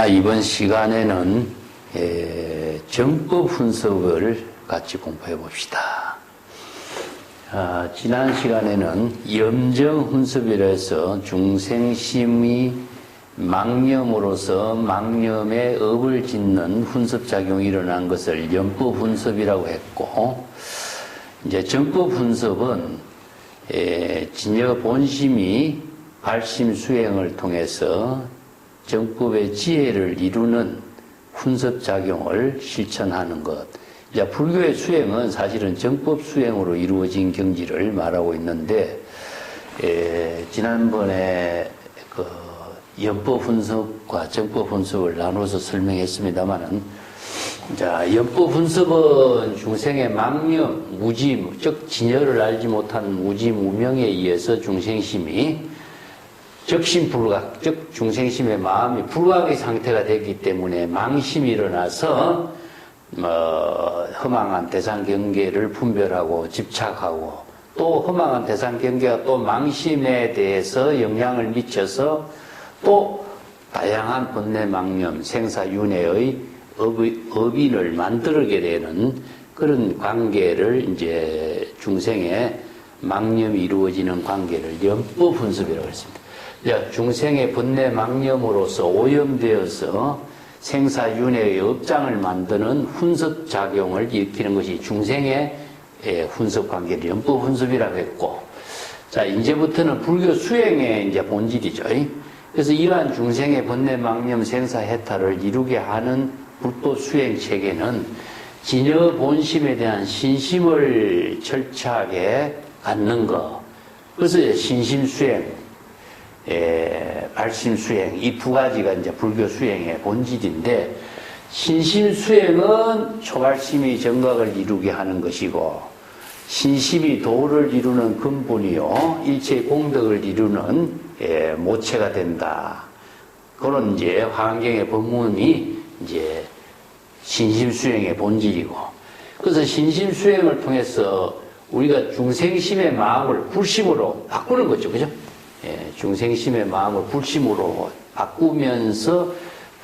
이번 시간에는 정법 훈습을 같이 공부해 봅시다. 지난 시간에는 염정 훈습이라 해서 중생심이 망념으로서 망념에 업을 짓는 훈습작용이 일어난 것을 염법 훈습이라고 했고, 이제 정법 훈습은 진여 본심이 발심 수행을 통해서 정법의 지혜를 이루는 훈습작용을 실천하는 것. 이제 불교의 수행은 사실은 정법 수행으로 이루어진 경지를 말하고 있는데, 지난번에 연법 훈습과 정법 훈습을 나눠서 설명했습니다만은, 자, 연법 훈습은 중생의 망념, 무지, 즉 진여를 알지 못한 무지 무명에 의해서 중생심이 적심불각, 즉 중생심의 마음이 불각의 상태가 되기 때문에 망심이 일어나서 허망한 대상경계를 분별하고 집착하고, 또 허망한 대상경계가 또 망심에 대해서 영향을 미쳐서 또 다양한 번뇌망념, 생사윤회의 업인을 만들게 되는 그런 관계를 이제 중생의 망념이 이루어지는 관계를 연법 훈습이라고 했습니다. 중생의 번뇌망념으로서 오염되어서 생사윤회의 업장을 만드는 훈습작용을 일으키는 것이 중생의 훈습관계를 연법 훈습이라고 했고, 자, 이제부터는 불교 수행의 이제 본질이죠. 그래서 이러한 중생의 번뇌망념 생사해탈을 이루게 하는 불법 수행 체계는 진여 본심에 대한 신심을 철저하게 갖는 것. 그래서 신심 수행, 발심 수행, 이 두 가지가 이제 불교 수행의 본질인데, 신심 수행은 초발심이 정각을 이루게 하는 것이고, 신심이 도를 이루는 근본이요, 일체의 공덕을 이루는 모체가 된다. 그런 이제 화엄경의 법문이 이제 신심 수행의 본질이고, 그래서 신심 수행을 통해서 우리가 중생심의 마음을 불심으로 바꾸는 거죠, 그죠? 중생심의 마음을 불심으로 바꾸면서,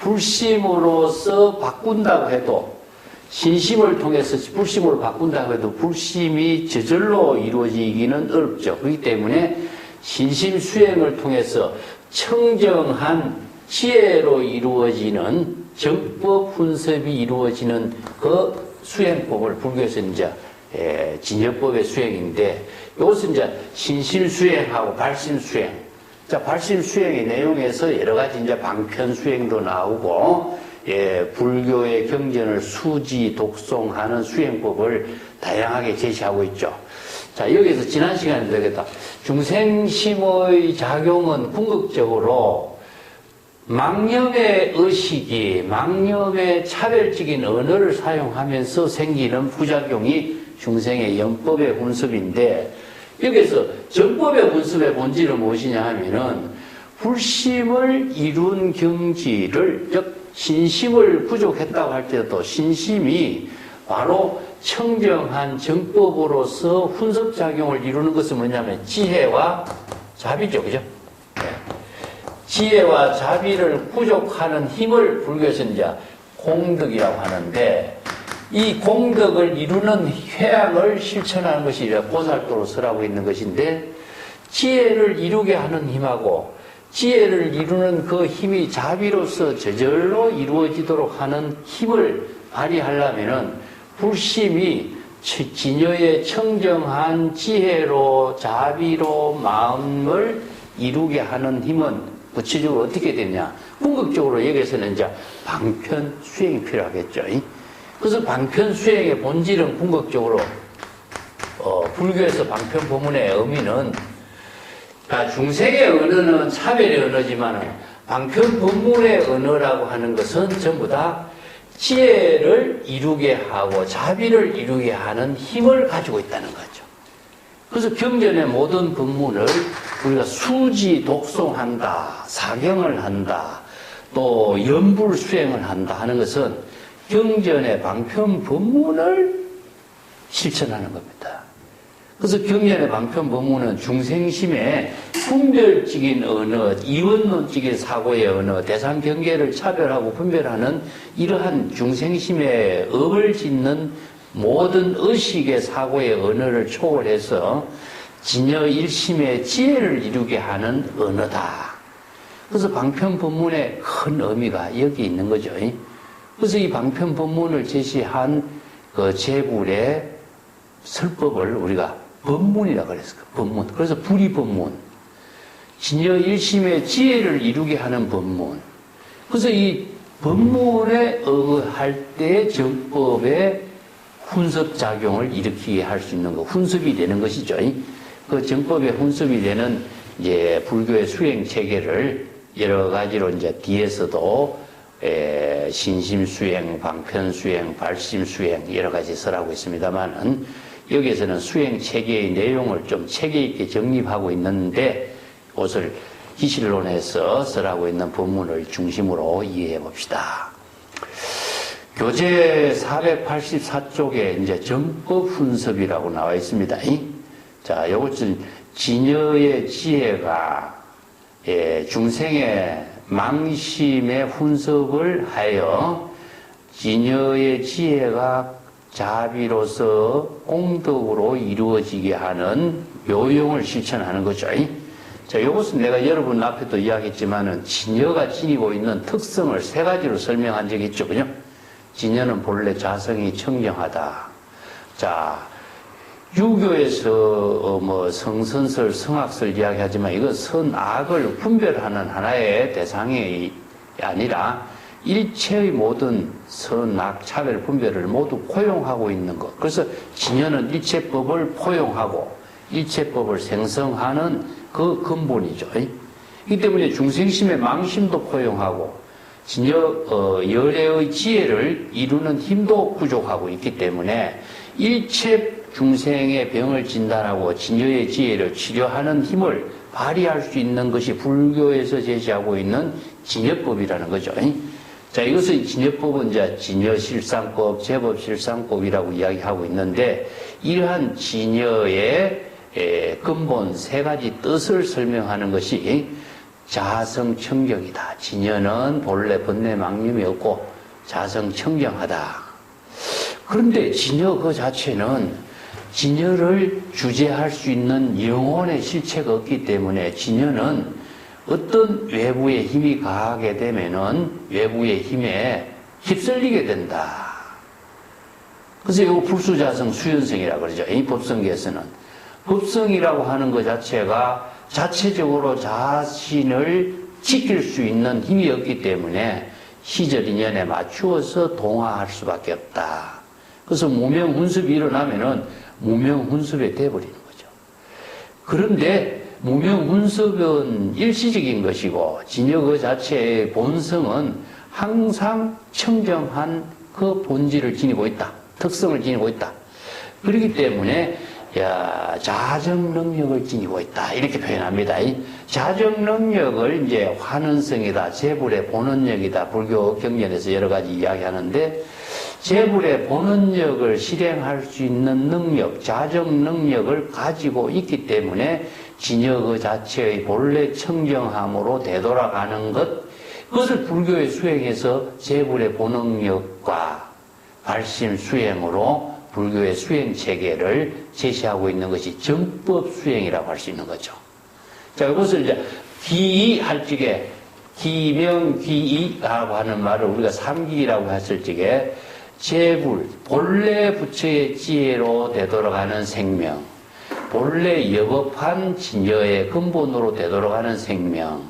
불심으로서 바꾼다고 해도, 신심을 통해서 불심으로 바꾼다고 해도 불심이 저절로 이루어지기는 어렵죠. 그렇기 때문에 신심 수행을 통해서 청정한 지혜로 이루어지는 정법 훈습이 이루어지는 그 수행법을 불교에서 이제 진여법의 수행인데, 이것은 이제 신심 수행하고 발심 수행. 자, 발심 수행의 내용에서 여러 가지 이제 방편 수행도 나오고, 불교의 경전을 수지, 독송하는 수행법을 다양하게 제시하고 있죠. 자, 여기서 지난 시간에 되겠다. 중생심의 작용은 궁극적으로 망념의 의식이, 망념의 차별적인 언어를 사용하면서 생기는 부작용이 중생의 연법의 훈습인데, 여기서 정법의 훈습의 본질은 무엇이냐 하면은, 불심을 이룬 경지를, 즉 신심을 부족했다고 할 때도 신심이 바로 청정한 정법으로서 훈습작용을 이루는 것은 뭐냐면 지혜와 자비죠, 그죠? 지혜와 자비를 부족하는 힘을 불교에서 이제 공덕이라고 하는데, 이 공덕을 이루는 회양을 실천하는 것이 보살도로 설하고 있는 것인데, 지혜를 이루게 하는 힘하고 지혜를 이루는 그 힘이 자비로서 저절로 이루어지도록 하는 힘을 발휘하려면은 불심이 진여의 청정한 지혜로 자비로 마음을 이루게 하는 힘은 구체적으로 어떻게 되냐? 궁극적으로 여기서는 이제 방편 수행이 필요하겠죠. 그래서 방편 수행의 본질은 궁극적으로 불교에서 방편 법문의 의미는, 중생의 언어는 차별의 언어지만 방편 법문의 언어라고 하는 것은 전부 다 지혜를 이루게 하고 자비를 이루게 하는 힘을 가지고 있다는 거죠. 그래서 경전의 모든 법문을 우리가 수지 독송한다, 사경을 한다, 또 연불 수행을 한다 하는 것은 경전의 방편 법문을 실천하는 겁니다. 그래서 경전의 방편 법문은 중생심에 분별적인 언어, 이원론적인 사고의 언어, 대상 경계를 차별하고 분별하는 이러한 중생심에 업을 짓는 모든 의식의 사고의 언어를 초월해서 진여 일심의 지혜를 이루게 하는 언어다. 그래서 방편법문의 큰 의미가 여기 있는 거죠. 그래서 이 방편법문을 제시한 그 제불의 설법을 우리가 법문이라고 그랬어요. 법문. 그래서 불이법문. 진여 일심의 지혜를 이루게 하는 법문. 그래서 이 법문에 의할 때 정법의 훈습작용을 일으키게 할 수 있는 거, 훈습이 되는 것이죠. 그 정법의 훈습이 되는 이제 불교의 수행 체계를 여러 가지로 이제 뒤에서도 신심수행, 방편수행, 발심수행 여러 가지 설하고 있습니다만은 여기에서는 수행 체계의 내용을 좀 체계 있게 정립하고 있는데 그것을 기실론에서 설하고 있는 본문을 중심으로 이해해 봅시다. 교재 484쪽에 이제 정법 훈습이라고 나와 있습니다. 자, 이것은 진여의 지혜가 중생의 망심의 훈습을 하여 진여의 지혜가 자비로서 공덕으로 이루어지게 하는 묘용을 실천하는 거죠. 자, 이것은 내가 여러분 앞에도 이야기했지만은 진여가 지니고 있는 특성을 세 가지로 설명한 적이 있죠. 그죠? 진여는 본래 자성이 청정하다. 자, 유교에서 뭐 성선설, 성악설 이야기하지만 이건 선악을 분별하는 하나의 대상이 아니라 일체의 모든 선악 차별 분별을 모두 포용하고 있는 것. 그래서 진여는 일체법을 포용하고 일체법을 생성하는 그 근본이죠. 이 때문에 중생심의 망심도 포용하고 진여 열애의 지혜를 이루는 힘도 부족하고 있기 때문에 일체 중생의 병을 진단하고 진여의 지혜를 치료하는 힘을 발휘할 수 있는 것이 불교에서 제시하고 있는 진여법이라는 거죠. 자, 이것은 진여법은 이제 진여실상법, 제법실상법이라고 이야기하고 있는데 이러한 진여의 근본 세 가지 뜻을 설명하는 것이 자성청정이다. 진여는 본래 번뇌망념이 없고 자성청정하다. 그런데 진여 그 자체는 진여를 주재할 수 있는 영혼의 실체가 없기 때문에 진여는 어떤 외부의 힘이 가하게 되면은 외부의 힘에 휩쓸리게 된다. 그래서 이거 불수자성 수연성이라고 그러죠. 이 법성계에서는. 법성이라고 하는 것 자체가 자체적으로 자신을 지킬 수 있는 힘이 없기 때문에 시절 인연에 맞추어서 동화할 수밖에 없다. 그래서 무명훈습이 일어나면은 무명훈습이 돼버리는 거죠. 그런데 무명훈습은 일시적인 것이고 진여 그 자체의 본성은 항상 청정한 그 본질을 지니고 있다. 특성을 지니고 있다. 그렇기 때문에 자정 능력을 지니고 있다. 이렇게 표현합니다. 이 자정 능력을 이제 환원성이다, 재불의 본원력이다. 불교 경전에서 여러 가지 이야기하는데 재불의 본원력을 실행할 수 있는 능력, 자정 능력을 가지고 있기 때문에 진여 그 자체의 본래 청정함으로 되돌아가는 것, 그것을 불교의 수행에서 재불의 본능력과 발심 수행으로 불교의 수행 체계를 제시하고 있는 것이 정법 수행이라고 할 수 있는 거죠. 자, 이것을 이제 기이할 적에 기명기이라고 하는 말을 우리가 삼기라고 했을 적에 재불, 본래 부처의 지혜로 되돌아가는 생명, 본래 여법한 진여의 근본으로 되돌아가는 생명,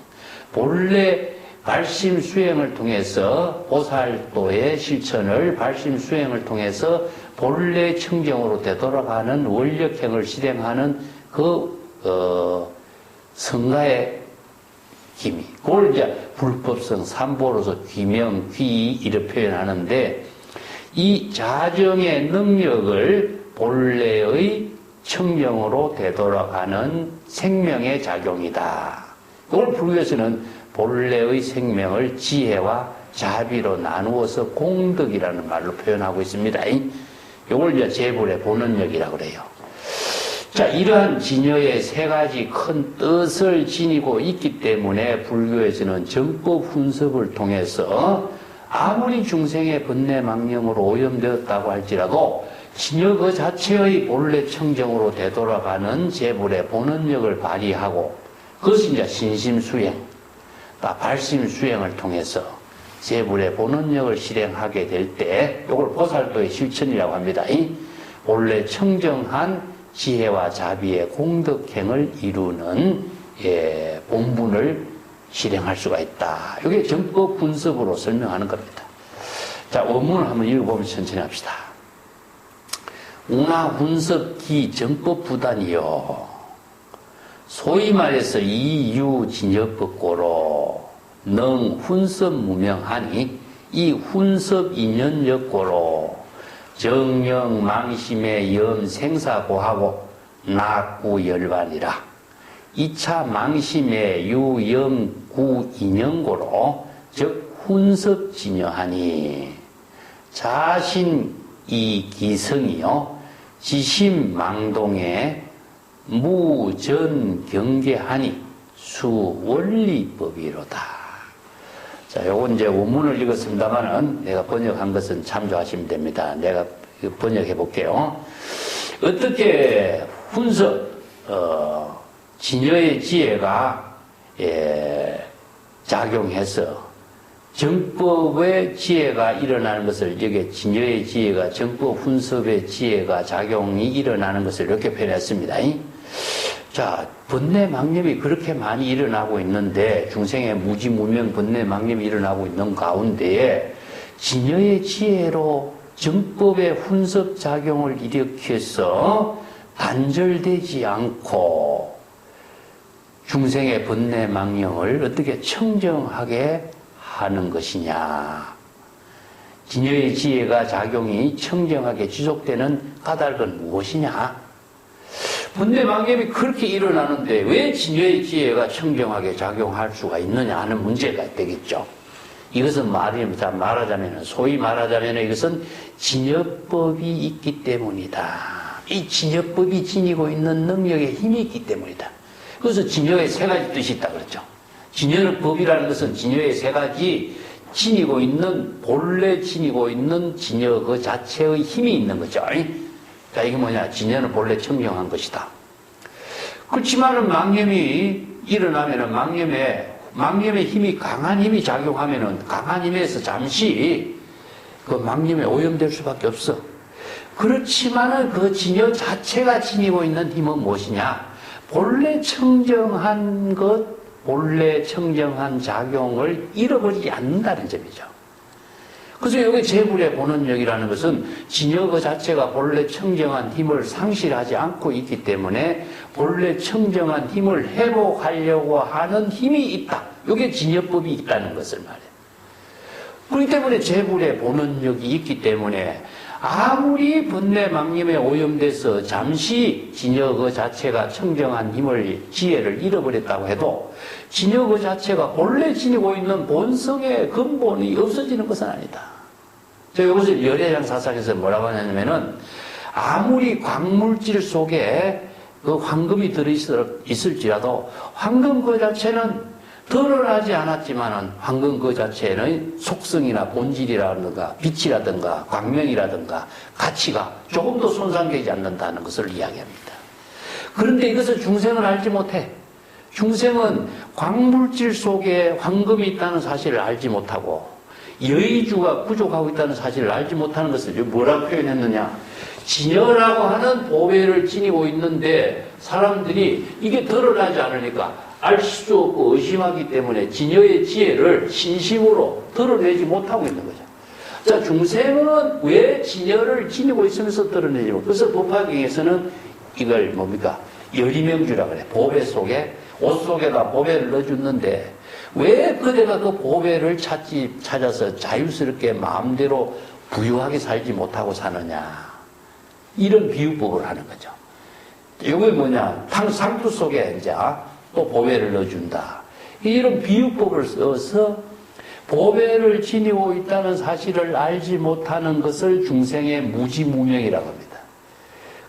본래 발심 수행을 통해서 보살도의 실천을 발심 수행을 통해서 본래 청정으로 되돌아가는 원력행을 실행하는 성가의 기미, 그걸 이제 불법성 삼보로서 귀명, 귀 이렇게 표현하는데 이 자정의 능력을 본래의 청정으로 되돌아가는 생명의 작용이다. 이걸 불교에서는 본래의 생명을 지혜와 자비로 나누어서 공덕이라는 말로 표현하고 있습니다. 이걸 이제 재불의 본원력이라고 그래요. 자, 이러한 진여의 세 가지 큰 뜻을 지니고 있기 때문에 불교에서는 정법 훈습을 통해서 아무리 중생의 번뇌망념으로 오염되었다고 할지라도 진여 그 자체의 본래 청정으로 되돌아가는 제불의 본원력을 발휘하고, 그것이 이제 신심수행, 발심수행을 통해서 제불의 본원력을 실행하게 될 때, 이걸 보살도의 실천이라고 합니다. 이 본래 청정한 지혜와 자비의 공덕행을 이루는 본분을 실행할 수가 있다. 이게 정법 분석으로 설명하는 겁니다. 자, 원문을 한번 읽어보면 천천히 합시다. 운하 훈습기 정법 부단이요. 소위 말해서 이유진여법고로 능 훈습 무명하니 이 훈습 인연역고로 정령 망심의 염 생사고하고 낙구 열반이라. 2차 망심의 유염구 인연고로 즉 훈습 진여하니 자신 이 기성이요 지심 망동에 무전 경계하니 수원리법이로다. 자, 요건 이제 원문을 읽었습니다만은 내가 번역한 것은 참조하시면 됩니다. 내가 번역해 볼게요. 어떻게 훈습, 진여의 지혜가, 작용해서 정법의 지혜가 일어나는 것을, 여기 진여의 지혜가, 정법 훈습의 지혜가 작용이 일어나는 것을 이렇게 표현했습니다. 자, 번뇌망념이 그렇게 많이 일어나고 있는데, 중생의 무지무명 번뇌망념이 일어나고 있는 가운데에 진여의 지혜로 정법의 훈습작용을 일으켜서 단절되지 않고 중생의 번뇌망념을 어떻게 청정하게 하는 것이냐. 진여의 지혜가 작용이 청정하게 지속되는 까닭은 무엇이냐. 번뇌망념이 그렇게 일어나는데 왜 진여의 지혜가 청정하게 작용할 수가 있느냐 하는 문제가 되겠죠. 이것은 말하자면, 소위 말하자면 이것은 진여법이 있기 때문이다. 이 진여법이 지니고 있는 능력에 힘이 있기 때문이다. 그래서 진여의 세 가지 뜻이 있다 그랬죠. 진여의 법이라는 것은 진여의 세 가지 지니고 있는, 본래 지니고 있는 진여 그 자체의 힘이 있는 거죠. 자, 이게 뭐냐. 진여는 본래 청정한 것이다. 그렇지만은 망념이 일어나면은 망념의 힘이, 강한 힘이 작용하면은 강한 힘에서 잠시 그 망념에 오염될 수밖에 없어. 그렇지만은 그 진여 자체가 지니고 있는 힘은 무엇이냐? 본래 청정한 것, 본래 청정한 작용을 잃어버리지 않는다는 점이죠. 그래서 여기 제불의 본원력이라는 것은 진여 그 자체가 본래 청정한 힘을 상실하지 않고 있기 때문에 본래 청정한 힘을 회복하려고 하는 힘이 있다. 이게 진여법이 있다는 것을 말해요. 그렇기 때문에 제불의 본원력이 있기 때문에 아무리 번뇌망념에 오염돼서 잠시 진여 그 자체가 청정한 힘을, 지혜를 잃어버렸다고 해도 진여 그 자체가 본래 지니고 있는 본성의 근본이 없어지는 것은 아니다. 제가 이것을 열애장 사상에서 뭐라고 하냐면은 아무리 광물질 속에 그 황금이 들어있을지라도 황금 그 자체는 드러나지 않았지만은 황금 그 자체는 속성이나 본질이라든가 빛이라든가 광명이라든가 가치가 조금도 손상되지 않는다는 것을 이야기합니다. 그런데 이것을 중생은 알지 못해. 중생은 광물질 속에 황금이 있다는 사실을 알지 못하고 여의주가 부족하고 있다는 사실을 알지 못하는 것을 뭐라고 표현했느냐. 진여라고 하는 보배를 지니고 있는데 사람들이 이게 드러나지 않으니까 알 수 없고 의심하기 때문에 진여의 지혜를 신심으로 드러내지 못하고 있는 거죠. 자, 중생은 왜 진여를 지니고 있으면서 드러내지 못하고, 그래서 법화경에서는 이걸 뭡니까? 여리명주라고 그래. 보배 속에, 옷 속에다 보배를 넣어줬는데 왜 그대가 그 보배를 찾아서 자유스럽게 마음대로 부유하게 살지 못하고 사느냐. 이런 비유법을 하는 거죠. 이게 뭐냐. 상투 속에 이제 또 보배를 넣어준다. 이런 비유법을 써서 보배를 지니고 있다는 사실을 알지 못하는 것을 중생의 무지무명이라고 합니다.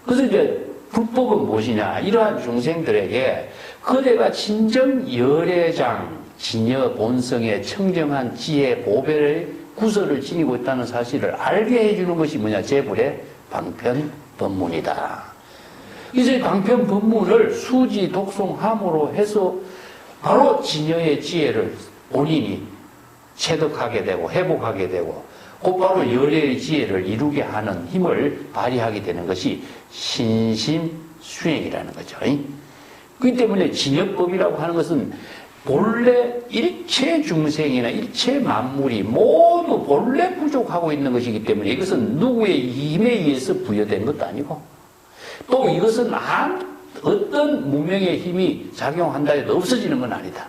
그래서 이제 불법은 무엇이냐? 이러한 중생들에게 그대가 진정 열애장, 진여 본성의 청정한 지혜, 보배를 구설을 지니고 있다는 사실을 알게 해주는 것이 뭐냐? 제불의 방편법문이다. 이제 방편법문을 수지 독송함으로 해서 바로 진여의 지혜를 본인이 체득하게 되고 회복하게 되고 곧바로 열애의 지혜를 이루게 하는 힘을 발휘하게 되는 것이 신심수행이라는 거죠. 그렇기 때문에 진여법이라고 하는 것은 본래 일체 중생이나 일체 만물이 모두 본래 부족하고 있는 것이기 때문에 이것은 누구의 힘에 의해서 부여된 것도 아니고 또 이것은 어떤 무명의 힘이 작용한다 해도 없어지는 건 아니다.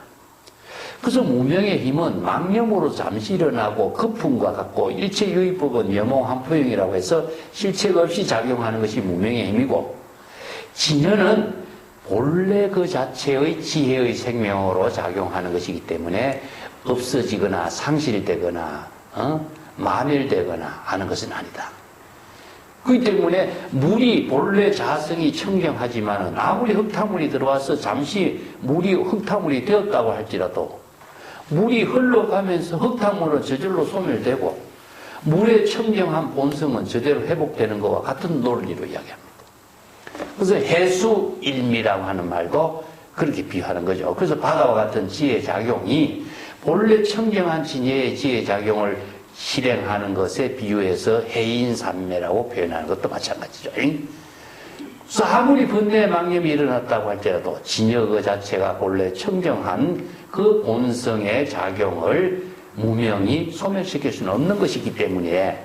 그래서 무명의 힘은 망념으로 잠시 일어나고 거품과 같고 일체유의법은 여몽한포용이라고 해서 실체가 없이 작용하는 것이 무명의 힘이고 진여는 본래 그 자체의 지혜의 생명으로 작용하는 것이기 때문에 없어지거나 상실되거나 마멸되거나 하는 것은 아니다. 그렇기 때문에 물이 본래 자성이 청정하지만은 아무리 흙탕물이 들어와서 잠시 흙탕물이 되었다고 할지라도 물이 흘러가면서 흙탕물은 저절로 소멸되고 물의 청정한 본성은 저대로 회복되는 것과 같은 논리로 이야기합니다. 그래서 해수일미라고 하는 말도 그렇게 비유하는 거죠. 그래서 바다와 같은 지혜 작용이 본래 청정한 진여의 지혜 작용을 실행하는 것에 비유해서 해인산매라고 표현하는 것도 마찬가지죠. 그래서 아무리 번뇌 망념이 일어났다고 할지라도 진여 그 자체가 본래 청정한 그 본성의 작용을 무명히 소멸시킬 수는 없는 것이기 때문에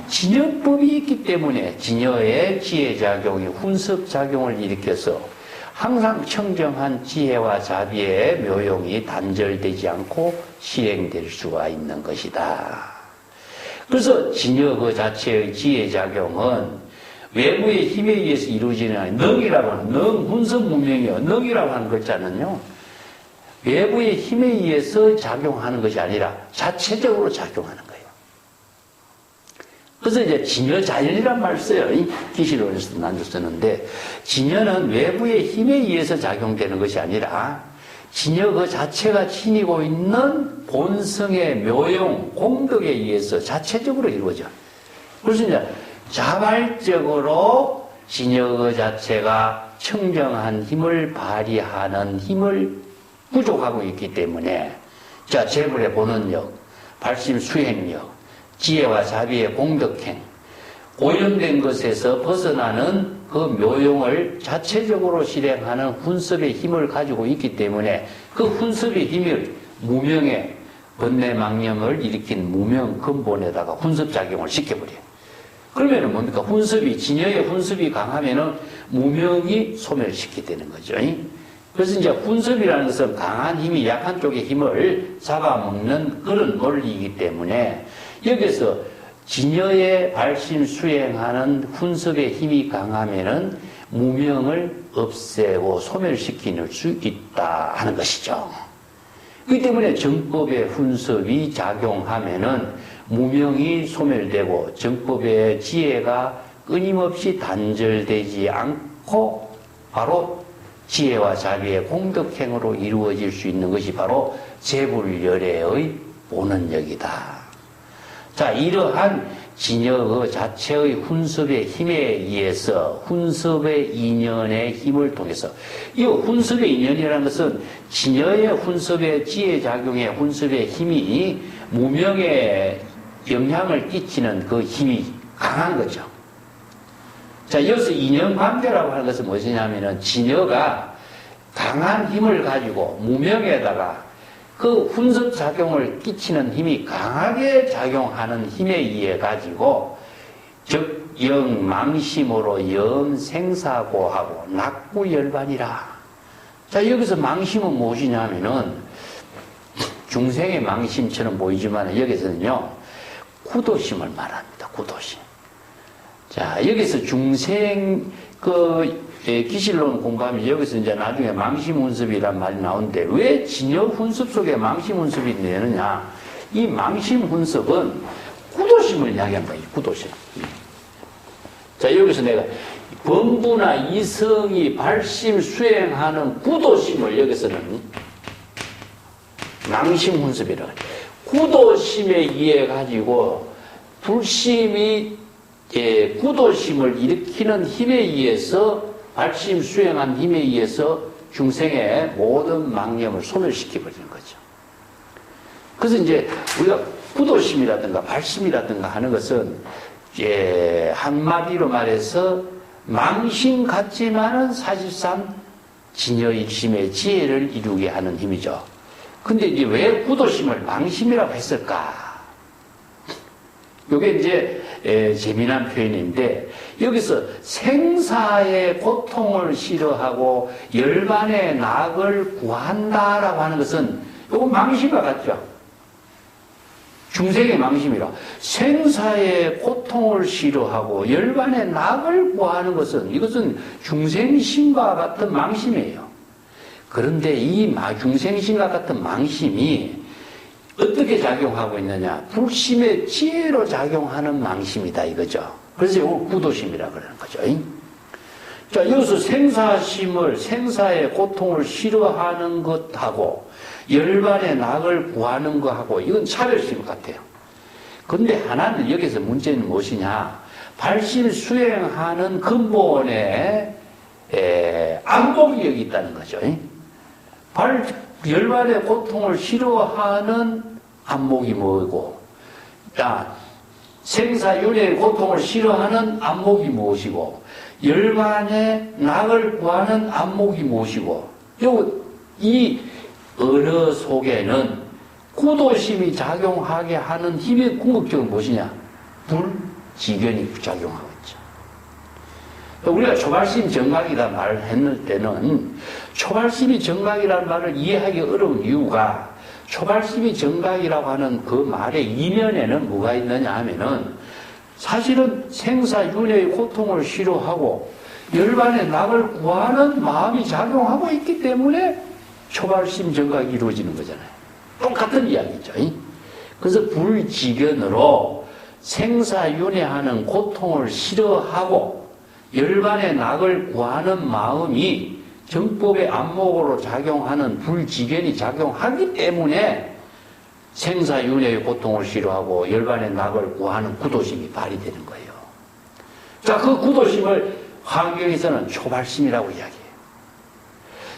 진여법이 있기 때문에 진여의 지혜작용이 훈습작용을 일으켜서 항상 청정한 지혜와 자비의 묘용이 단절되지 않고 실행될 수가 있는 것이다. 그래서 진여 그 자체의 지혜작용은 외부의 힘에 의해서 이루어지는 능이라고 하는 훈습무명이요. 능이라고 하는 글자는요. 외부의 힘에 의해서 작용하는 것이 아니라 자체적으로 작용하는 거예요. 그래서 이제 진여자연이란 말을 써요. 기실론에서도 난조 쓰는데 진여는 외부의 힘에 의해서 작용되는 것이 아니라 진여 그 자체가 지니고 있는 본성의 묘용, 공덕에 의해서 자체적으로 이루어져. 그래서 이제 자발적으로 진여 그 자체가 청정한 힘을 발휘하는 힘을 부족하고 있기 때문에 자 재불의 본원력, 발심 수행력, 지혜와 자비의 공덕행, 오염된 것에서 벗어나는 그 묘용을 자체적으로 실행하는 훈습의 힘을 가지고 있기 때문에 그 훈습의 힘을 무명의 번뇌망념을 일으킨 무명 근본에다가 훈습작용을 시켜버려요. 그러면은 뭡니까? 진여의 훈습이 강하면은 무명이 소멸시키게 되는 거죠. 그래서 이제 훈습이라는 것은 강한 힘이 약한 쪽의 힘을 잡아먹는 그런 논리이기 때문에 여기서 진여의 발심 수행하는 훈습의 힘이 강하면은 무명을 없애고 소멸시킬 수 있다 하는 것이죠. 그렇기 때문에 정법의 훈습이 작용하면은 무명이 소멸되고 정법의 지혜가 끊임없이 단절되지 않고 바로 지혜와 자비의 공덕행으로 이루어질 수 있는 것이 바로 재불열애의 본원력이다. 자, 이러한 진여 자체의 훈습의 힘에 의해서 훈습의 인연의 힘을 통해서 이 훈습의 인연이라는 것은 진여의 훈습의 지혜작용의 훈습의 힘이 무명에 영향을 끼치는 그 힘이 강한 거죠. 자, 여기서 인연관계라고 하는 것은 무엇이냐면은 진여가 강한 힘을 가지고 무명에다가 그 훈습작용을 끼치는 힘이 강하게 작용하는 힘에 의해 가지고 즉 영망심으로 염생사고하고 낙구열반이라. 자, 여기서 망심은 무엇이냐 하면은 중생의 망심처럼 보이지만 여기서는요 구도심을 말합니다. 구도심. 자, 여기서 중생 기실론 공부하면 여기서 이제 나중에 망심훈습이란 말이 나오는데 왜 진여훈습 속에 망심훈습이 되느냐? 이 망심훈습은 구도심을 이야기한 거예요. 구도심. 자, 여기서 내가 범부나 이성이 발심 수행하는 구도심을 여기서는 망심 훈습이라고 해요. 구도심에 의해 가지고 불심이 구도심을 일으키는 힘에 의해서 발심 수행한 힘에 의해서 중생의 모든 망념을 소멸시켜버리는 거죠. 그래서 이제 우리가 구도심이라든가 발심이라든가 하는 것은 한마디로 말해서 망심 같지만은 사실상 진여익심의 지혜를 이루게 하는 힘이죠. 근데 이제 왜 구도심을 망심이라고 했을까? 이게 이제 재미난 표현인데, 여기서 생사의 고통을 싫어하고 열반의 낙을 구한다라고 하는 것은 이거 망심과 같죠? 중생의 망심이라. 생사의 고통을 싫어하고 열반의 낙을 구하는 것은, 이것은 중생심과 같은 망심이에요. 그런데 이 중생심과 같은 망심이 어떻게 작용하고 있느냐? 불심의 지혜로 작용하는 망심이다 이거죠. 그래서 이걸 구도심이라고 그러는 거죠. 자, 여기서 생사의 고통을 싫어하는 것하고 열반의 낙을 구하는 것하고 이건 차별심 같아요. 근데 하나는 여기서 문제는 무엇이냐? 발심 수행하는 근본에 안목이 여기 있다는 거죠. 열반의 고통을 싫어하는 안목이 뭐고, 생사윤회의 고통을 싫어하는 안목이 무엇이고, 열반의 낙을 구하는 안목이 무엇이고, 이 언어 속에는 구도심이 작용하게 하는 힘이 궁극적으로 무엇이냐? 불지견이 작용하고 있죠. 우리가 초발심 정각이다 말을 했을 때는 초발심이 정각이라는 말을 이해하기 어려운 이유가, 초발심이 정각이라고 하는 그 말의 이면에는 뭐가 있느냐 하면은 사실은 생사윤회의 고통을 싫어하고 열반의 낙을 구하는 마음이 작용하고 있기 때문에 초발심 정각이 이루어지는 거잖아요. 똑같은 이야기죠. 그래서 불지견으로 생사윤회하는 고통을 싫어하고 열반의 낙을 구하는 마음이 정법의 안목으로 작용하는 불지견이 작용하기 때문에 생사윤회의 고통을 싫어하고 열반의 낙을 구하는 구도심이 발휘되는 거예요. 자, 그 구도심을 화경에서는 초발심이라고 이야기해요.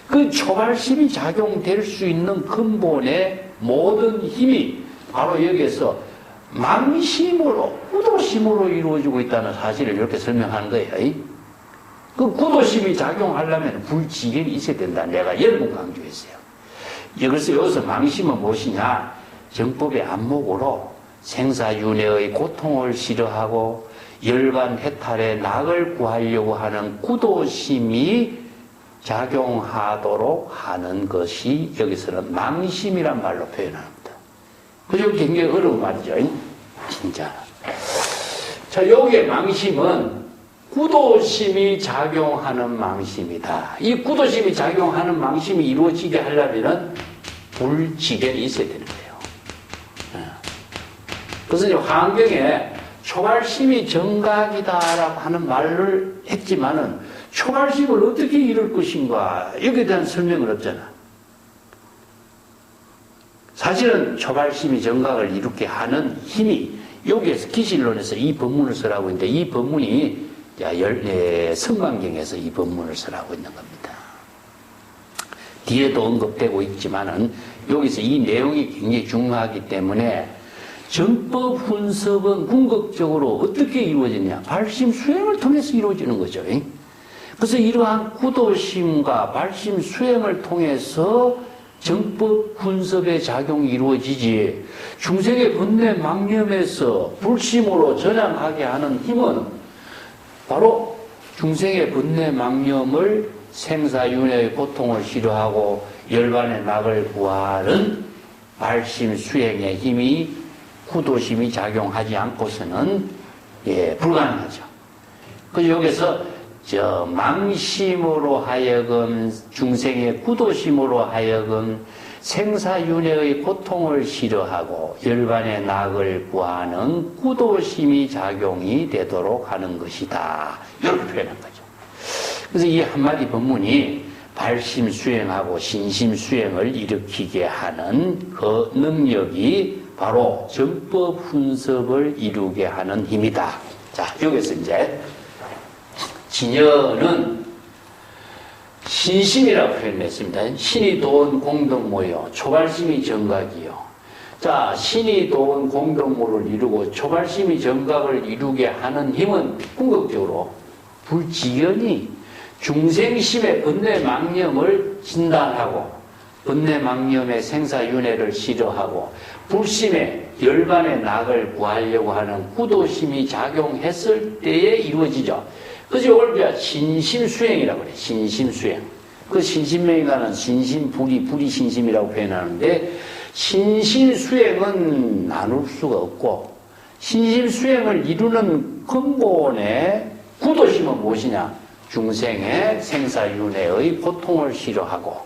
그 초발심이 작용될 수 있는 근본의 모든 힘이 바로 여기에서 망심으로, 구도심으로 이루어지고 있다는 사실을 이렇게 설명하는 거예요. 그 구도심이 작용하려면 불지견이 있어야 된다. 내가 여러 번 강조했어요. 그래서 여기서 망심은 무엇이냐? 정법의 안목으로 생사윤회의 고통을 싫어하고 열반 해탈의 낙을 구하려고 하는 구도심이 작용하도록 하는 것이 여기서는 망심이란 말로 표현합니다. 그죠? 굉장히 어려운 말이죠. 자, 여기에 망심은 구도심이 작용하는 망심이다. 이 구도심이 작용하는 망심이 이루어지게 하려면 불지견이 있어야 되는 거예요. 그래서 이제 화경에 초발심이 정각이다라고 하는 말을 했지만은 초발심을 어떻게 이룰 것인가 여기에 대한 설명은 없잖아. 사실은 초발심이 정각을 이루게 하는 힘이 여기에서 기실론에서 이 법문을 쓰라고 있는데, 이 법문이 성관경에서 이 법문을 쓰라고 있는 겁니다. 뒤에도 언급되고 있지만은 여기서 이 내용이 굉장히 중요하기 때문에 정법 분석은 궁극적으로 어떻게 이루어지냐? 발심 수행을 통해서 이루어지는 거죠. 그래서 이러한 구도심과 발심 수행을 통해서 정법 분석의 작용이 이루어지지, 중생의 번뇌 망념에서 불심으로 전향하게 하는 힘은 바로 중생의 번뇌 망념을 생사윤회의 고통을 싫어하고 열반의 낙을 구하는 발심 수행의 힘이, 구도심이 작용하지 않고서는 불가능하죠. 그래서 여기서 망심으로 하여금, 중생의 구도심으로 하여금 생사윤회의 고통을 싫어하고 열반의 낙을 구하는 구도심이 작용이 되도록 하는 것이다. 이렇게 표현한 거죠. 그래서 이 한마디 법문이 발심 수행하고 신심 수행을 일으키게 하는 그 능력이 바로 정법 훈습을 이루게 하는 힘이다. 자, 여기서 이제 진여는 신심이라고 표현했습니다. 신이 도운 공덕모여 초발심이 정각이요. 자, 신이 도운 공덕모를 이루고 초발심이 정각을 이루게 하는 힘은 궁극적으로 불지연히 중생심의 번뇌망념을 진단하고 번뇌망념의 생사윤회를 싫어하고 불심의 열반의 낙을 구하려고 하는 구도심이 작용했을 때에 이루어지죠. 그래서 이걸 우리가 신심수행이라고 그래요. 신심수행. 그 신심명이라는 신심불이, 불이 신심이라고 표현하는데 신심수행은 나눌 수가 없고 신심수행을 이루는 근본의 구도심은 무엇이냐? 중생의 생사윤회의 고통을 싫어하고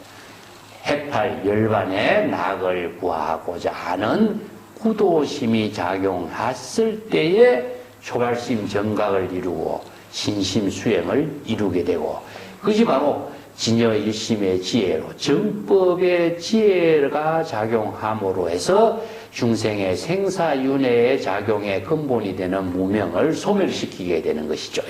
해탈 열반의 낙을 구하고자 하는 구도심이 작용했을 때에 초발심 정각을 이루고 신심수행을 이루게 되고 그것이 바로 진여일심의 지혜로 정법의 지혜가 작용함으로 해서 중생의 생사윤회의 작용의 근본이 되는 무명을 소멸시키게 되는 것이죠.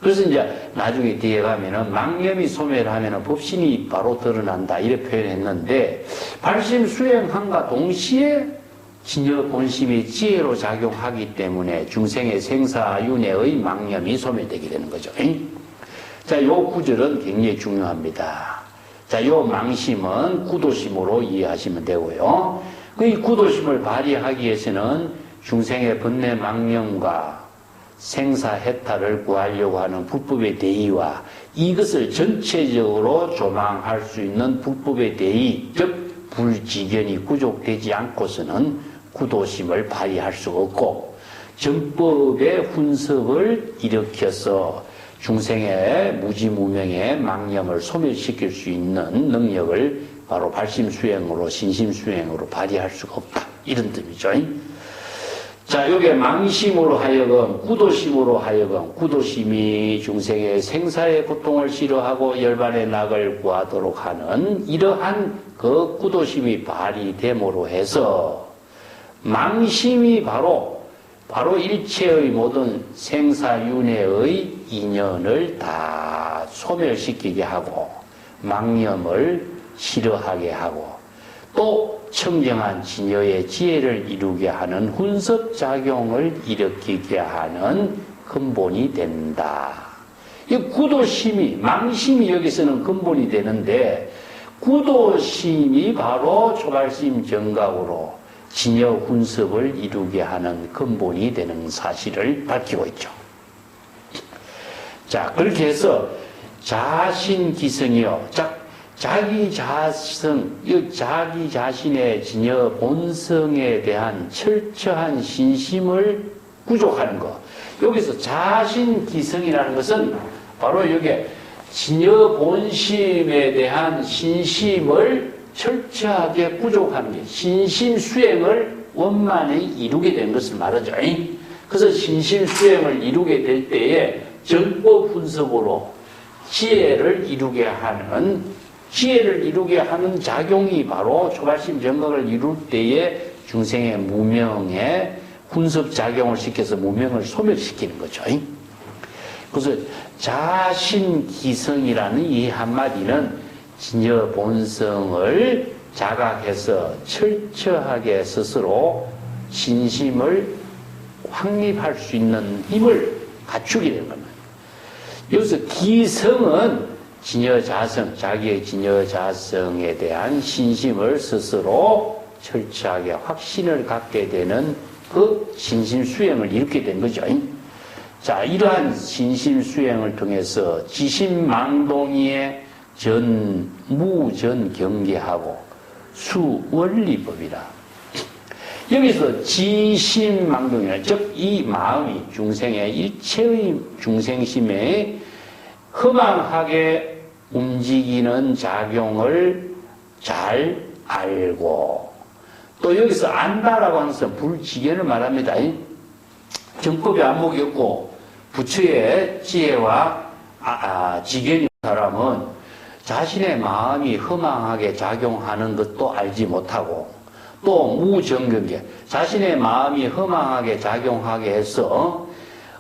그래서 이제 나중에 뒤에 가면은 망념이 소멸하면은 법신이 바로 드러난다 이렇게 표현했는데 발심 수행함과 동시에 진여 본심이 지혜로 작용하기 때문에 중생의 생사윤회의 망념이 소멸되게 되는 거죠. 자, 요 구절은 굉장히 중요합니다. 자, 요 망심은 구도심으로 이해하시면 되고요. 이 구도심을 발휘하기 위해서는 중생의 번뇌 망념과 생사해탈을 구하려고 하는 불법의 대의와 이것을 전체적으로 조망할 수 있는 불법의 대의, 즉 불지견이 구족되지 않고서는 구도심을 발휘할 수가 없고 정법의 훈습을 일으켜서 중생의 무지무명의 망념을 소멸시킬 수 있는 능력을 바로 발심수행으로 신심수행으로 발휘할 수가 없다. 이런 뜻이죠. 자, 요게 망심으로 하여금 구도심으로 하여금 구도심이 중생의 생사의 고통을 싫어하고 열반의 낙을 구하도록 하는 이러한 그 구도심이 발휘됨으로 해서 망심이 바로 일체의 모든 생사윤회의 인연을 다 소멸시키게 하고 망념을 싫어하게 하고 또 청정한 진여의 지혜를 이루게 하는 훈섭작용을 일으키게 하는 근본이 된다. 이 구도심이, 망심이 여기서는 근본이 되는데 구도심이 바로 초발심 정각으로 진여 훈섭을 이루게 하는 근본이 되는 사실을 밝히고 있죠. 자, 그렇게 해서 자신기성이요. 자기 자신의 진여 본성에 대한 철저한 신심을 구족하는 것. 여기서 자신기성이라는 것은 바로 여기에 진여 본심에 대한 신심을 철저하게 구족하는 게 신심 수행을 원만히 이루게 된 것을 말하죠. 그래서 신심 수행을 이루게 될 때에 정법 분석으로 지혜를 이루게 하는 작용이 바로 초발심 정각을 이룰 때에 중생의 무명에 훈섭작용을 시켜서 무명을 소멸시키는 거죠. 그래서 자신기성이라는 이 한마디는 진여 본성을 자각해서 철저하게 스스로 신심을 확립할 수 있는 힘을 갖추게 되는 겁니다. 여기서 기성은 진여자성, 자기의 진여자성에 대한 신심을 스스로 철저하게 확신을 갖게 되는 그 신심수행을 일으키게 된 거죠. 자, 이러한 신심수행을 통해서 지심망동이의 무전경계하고 수원리법이라. 여기서 지심망동이라, 즉 이 마음이 중생의 일체의 중생심에 허망하게 움직이는 작용을 잘 알고, 또 여기서 안다라고 하는 것은 불지견을 말합니다. 정법의 안목이 없고 부처의 지혜와 지견인 사람은 자신의 마음이 허망하게 작용하는 것도 알지 못하고 또 무정경계, 자신의 마음이 허망하게 작용하게 해서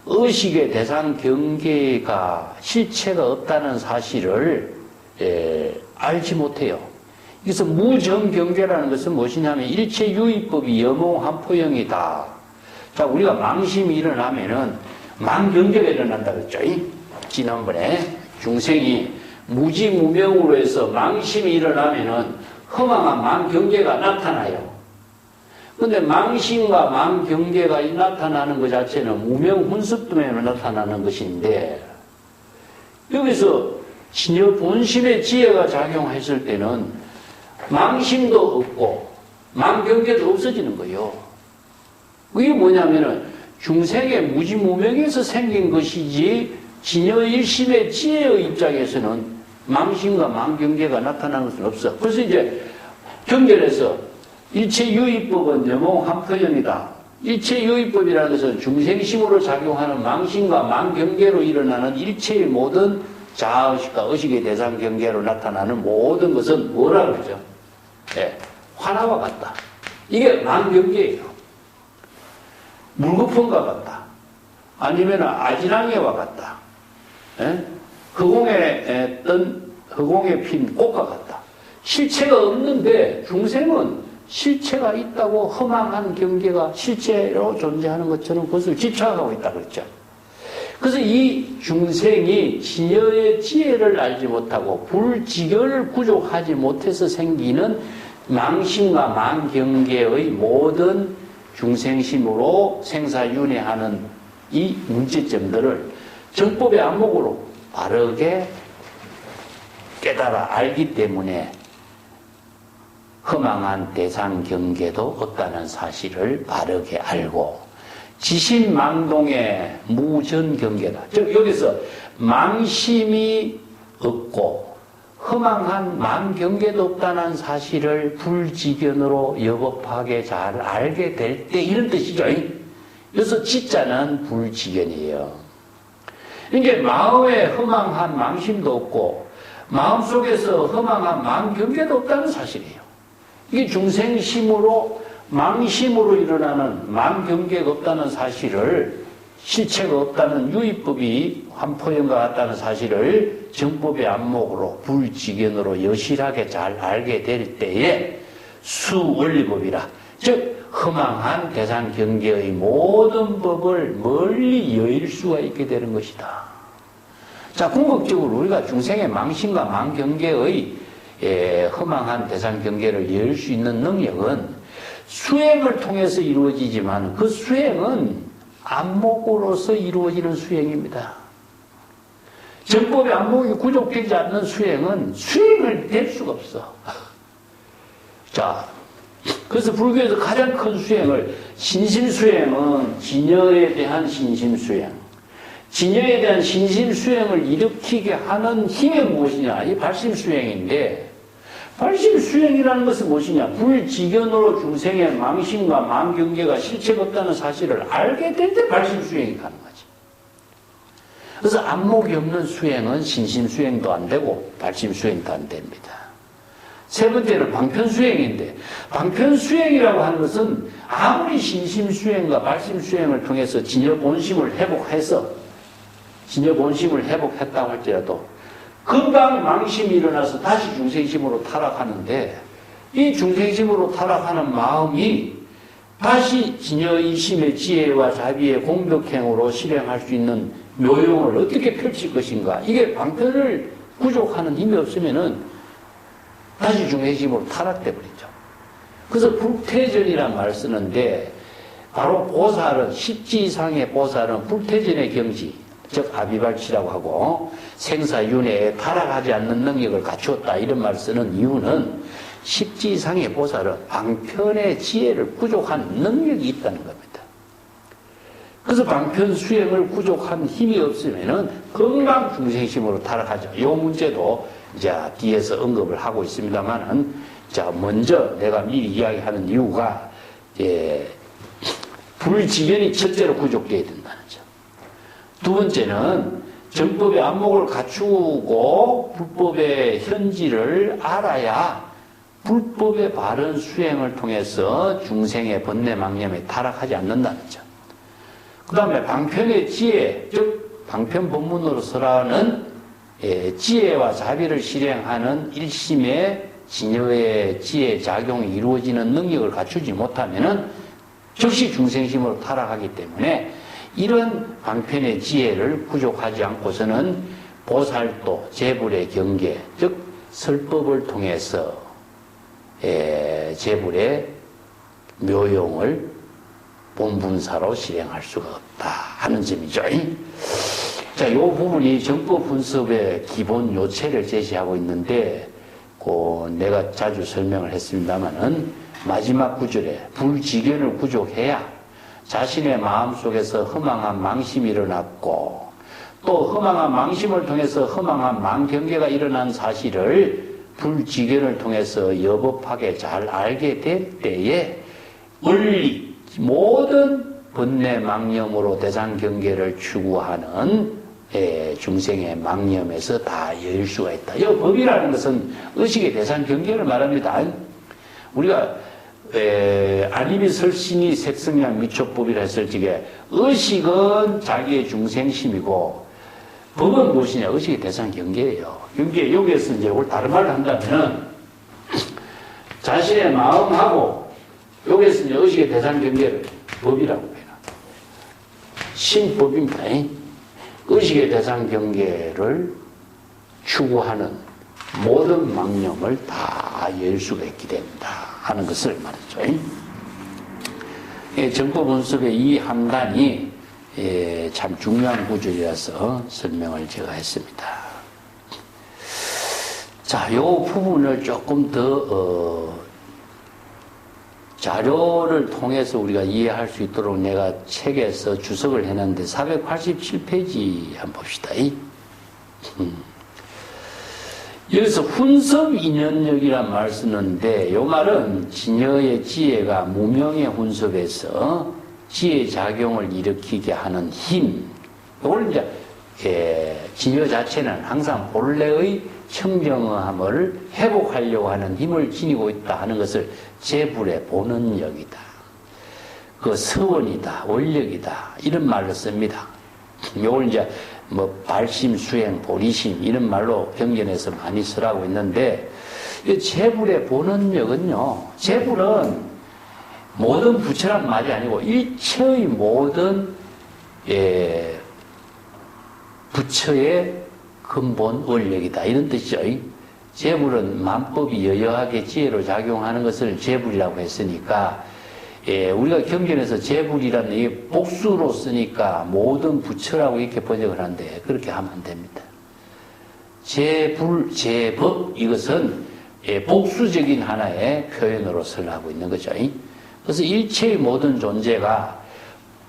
의식의 대상 경계가 실체가 없다는 사실을 알지 못해요. 그래서 무정경계라는 것은 무엇이냐면 일체유의법이 여몽한포형이다. 자, 우리가 망심이 일어나면은 망경계가 일어난다 그랬죠. 지난번에 중생이 무지무명으로 해서 망심이 일어나면은 허망한 망경계가 나타나요. 근데 망심과 망경계가 나타나는 것 자체는 무명훈습 때문에 나타나는 것인데, 여기서 진여 본심의 지혜가 작용했을 때는 망심도 없고 망경계도 없어지는 거예요. 그게 뭐냐면은 중생의 무지무명에서 생긴 것이지 진여 일심의 지혜의 입장에서는 망심과 망경계가 나타나는 것은 없어. 그래서 이제 경전에서 일체유의법은 여몽한포형이다. 일체유의법이라는 것은 중생심으로 작용하는 망심과 망경계로 일어나는 일체의 모든 자아의식과 의식의 대상 경계로 나타나는 모든 것은 뭐라 그러죠? 화나와 같다. 이게 망경계예요. 물거품과 같다. 아니면 아지랑이와 같다. 허공에 뜬 허공에 핀 꽃과 같다. 실체가 없는데 중생은 실체가 있다고 허망한 경계가 실체로 존재하는 것처럼 그것을 집착하고 있다 그랬죠. 그래서 이 중생이 진여의 지혜를 알지 못하고 불지견을 구족하지 못해서 생기는 망심과 망경계의 모든 중생심으로 생사윤회하는 이 문제점들을 정법의 안목으로 바르게 깨달아 알기 때문에 허망한 대상 경계도 없다는 사실을 바르게 알고 지신망동의 무전 경계다. 즉 여기서 망심이 없고 허망한 망경계도 없다는 사실을 불지견으로 여겁하게 잘 알게 될 때 이런 뜻이죠. 그래서 지자는 불지견이에요. 이게 마음에 허망한 망심도 없고 마음속에서 허망한 망경계도 없다는 사실이에요. 이게 중생심으로 망심으로 일어나는 망경계가 없다는 사실을 실체가 없다는 유의법이 한포형과 같다는 사실을 정법의 안목으로 불지견으로 여실하게 잘 알게 될 때에 수원리법이라 즉 허망한 대상 경계의 모든 법을 멀리 여일 수가 있게 되는 것이다. 자, 궁극적으로 우리가 중생의 망심과 망경계의 허망한 대상 경계를 열 수 있는 능력은 수행을 통해서 이루어지지만 그 수행은 안목으로서 이루어지는 수행입니다. 정법의 안목이 구족되지 않는 수행은 수행을 될 수가 없어. 자, 그래서 불교에서 가장 큰 수행을 신심수행은 진여에 대한 신심수행, 진여에 대한 신심수행을 일으키게 하는 힘이 무엇이냐? 이 발심수행인데 발심수행이라는 것은 무엇이냐? 불지견으로 중생의 망심과 망경계가 실체가 없다는 사실을 알게 될 때 발심수행이 가능하지. 그래서 안목이 없는 수행은 신심수행도 안 되고 발심수행도 안 됩니다. 세 번째는 방편수행인데 방편수행이라고 하는 것은 아무리 신심수행과 발심수행을 통해서 진여본심을 회복했다고 할지라도 금방 망심이 일어나서 다시 중생심으로 타락하는데 이 중생심으로 타락하는 마음이 다시 진여이심의 지혜와 자비의 공덕행으로 실행할 수 있는 묘용을 어떻게 펼칠 것인가. 이게 방편을 구족하는 힘이 없으면은 다시 중생심으로 타락돼 버리죠. 그래서 불태전이라는 말을 쓰는데 바로 보살은 십지 이상의 보살은 불태전의 경지 즉 아비발치라고 하고 생사윤회에 타락하지 않는 능력을 갖추었다 이런 말을 쓰는 이유는 십지 이상의 보살은 방편의 지혜를 구족한 능력이 있다는 겁니다. 그래서 방편 수행을 구족한 힘이 없으면은 금방 중생심으로 타락하죠. 이 문제도 이제 뒤에서 언급을 하고 있습니다만은 자 먼저 내가 미리 이야기하는 이유가 불지견이 첫째로 구족되어야 된다는 점. 두 번째는 정법의 안목을 갖추고 불법의 현지를 알아야 불법의 바른 수행을 통해서 중생의 번뇌망념에 타락하지 않는다는 점. 그 다음에 방편의 지혜, 즉 방편법문으로서라는 지혜와 자비를 실행하는 일심의 진여의 지혜 작용이 이루어지는 능력을 갖추지 못하면은 즉시 중생심으로 타락하기 때문에 이런 방편의 지혜를 부족하지 않고서는 보살도 재불의 경계, 즉 설법을 통해서 재불의 묘용을 본분사로 실행할 수가 없다 하는 점이죠. 자, 이 부분이 정법 분석의 기본 요체를 제시하고 있는데, 내가 자주 설명을 했습니다마는 마지막 구절에 불지견을 구족해야 자신의 마음속에서 허망한 망심이 일어났고, 또 허망한 망심을 통해서 허망한 망경계가 일어난 사실을 불지견을 통해서 여법하게 잘 알게 될 때에 원리 모든 번뇌 망념으로 대상 경계를 추구하는 중생의 망념에서 다 여일 수가 있다. 이 법이라는 것은 의식의 대상 경계를 말합니다. 우리가 아니비 설신이 색성량 미초법이라 했을 적에 의식은 자기의 중생심이고 법은 무엇이냐? 의식의 대상 경계예요. 경계 여기에서 이제 다른 말을 한다면 자신의 마음하고 여기에서 이제 의식의 대상 경계를 법이라고 해요. 신법입니다. 의식의 대상 경계를 추구하는 모든 망념을 다 열 수가 있게 된다 하는 것을 말이죠. 정법 분석의 이 함단이 참 중요한 구절이라서 설명을 제가 했습니다. 자, 이 부분을 조금 더 자료를 통해서 우리가 이해할 수 있도록 내가 책에서 주석을 해놨는데 487페이지 한번 봅시다. 여기서 훈섭인연력이란 말을 쓰는데 이 말은 진여의 지혜가 무명의 훈섭에서 지혜 작용을 일으키게 하는 힘, 이걸 이제 진여 자체는 항상 본래의 청정함을 회복하려고 하는 힘을 지니고 있다 하는 것을 재불의 본원력이다, 그 서원이다, 원력이다 이런 말로 씁니다. 이걸 이제 발심, 수행, 보리심 이런 말로 경전에서 많이 쓰라고 했는데, 이 재불의 본원력은요, 재불은 모든 부처란 말이 아니고 일체의 모든 부처의 근본 원력이다 이런 뜻이죠. 재불은 만법이 여여하게 지혜로 작용하는 것을 재불이라고 했으니까, 우리가 경전에서 재불이라는 이 복수로 쓰니까 모든 부처라고 이렇게 번역을 하는데 그렇게 하면 안 됩니다. 재불, 재법 이것은 복수적인 하나의 표현으로 쓰려고 있는 거죠. 그래서 일체의 모든 존재가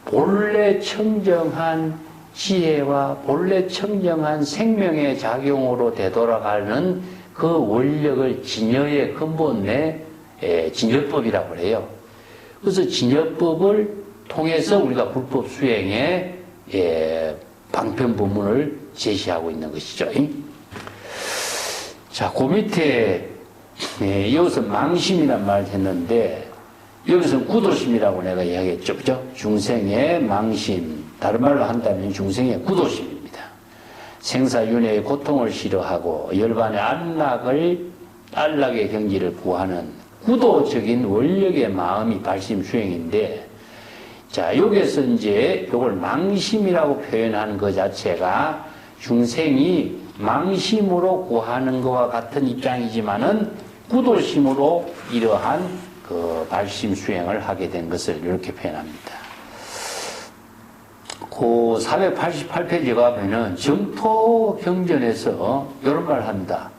본래 청정한 지혜와 본래 청정한 생명의 작용으로 되돌아가는 그 원력을 진여의 근본에 진여법이라고 해요. 그래서 진여법을 통해서 우리가 불법 수행의 방편부문을 제시하고 있는 것이죠. 자, 그 밑에 여기서 망심이란 말을 했는데 여기서는 구도심이라고 내가 이야기했죠. 그죠? 중생의 망심, 다른 말로 한다면 중생의 구도심입니다. 생사윤회의 고통을 싫어하고 열반의 안락의 경지를 구하는 구도적인 원력의 마음이 발심 수행인데, 자, 여기에서 이제 이걸 망심이라고 표현하는 것 자체가 중생이 망심으로 구하는 것과 같은 입장이지만은 구도심으로 이러한 그 발심 수행을 하게 된 것을 이렇게 표현합니다. 그 488페이지 가면은 정토 경전에서 이런 말을 합니다.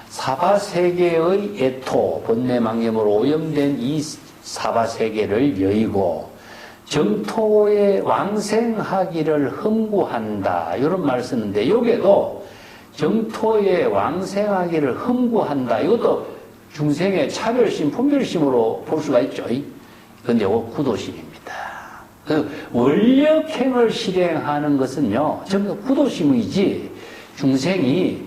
사바세계의 애토, 번뇌망념으로 오염된 이 사바세계를 여의고 정토에 왕생하기를 흠구한다 이런 말을 쓰는데, 여기에도 정토에 왕생하기를 흠구한다 이것도 중생의 차별심, 분별심으로 볼 수가 있죠. 그런데 이거 구도심입니다. 원력행을 실행하는 것은요, 전부 구도심이지 중생이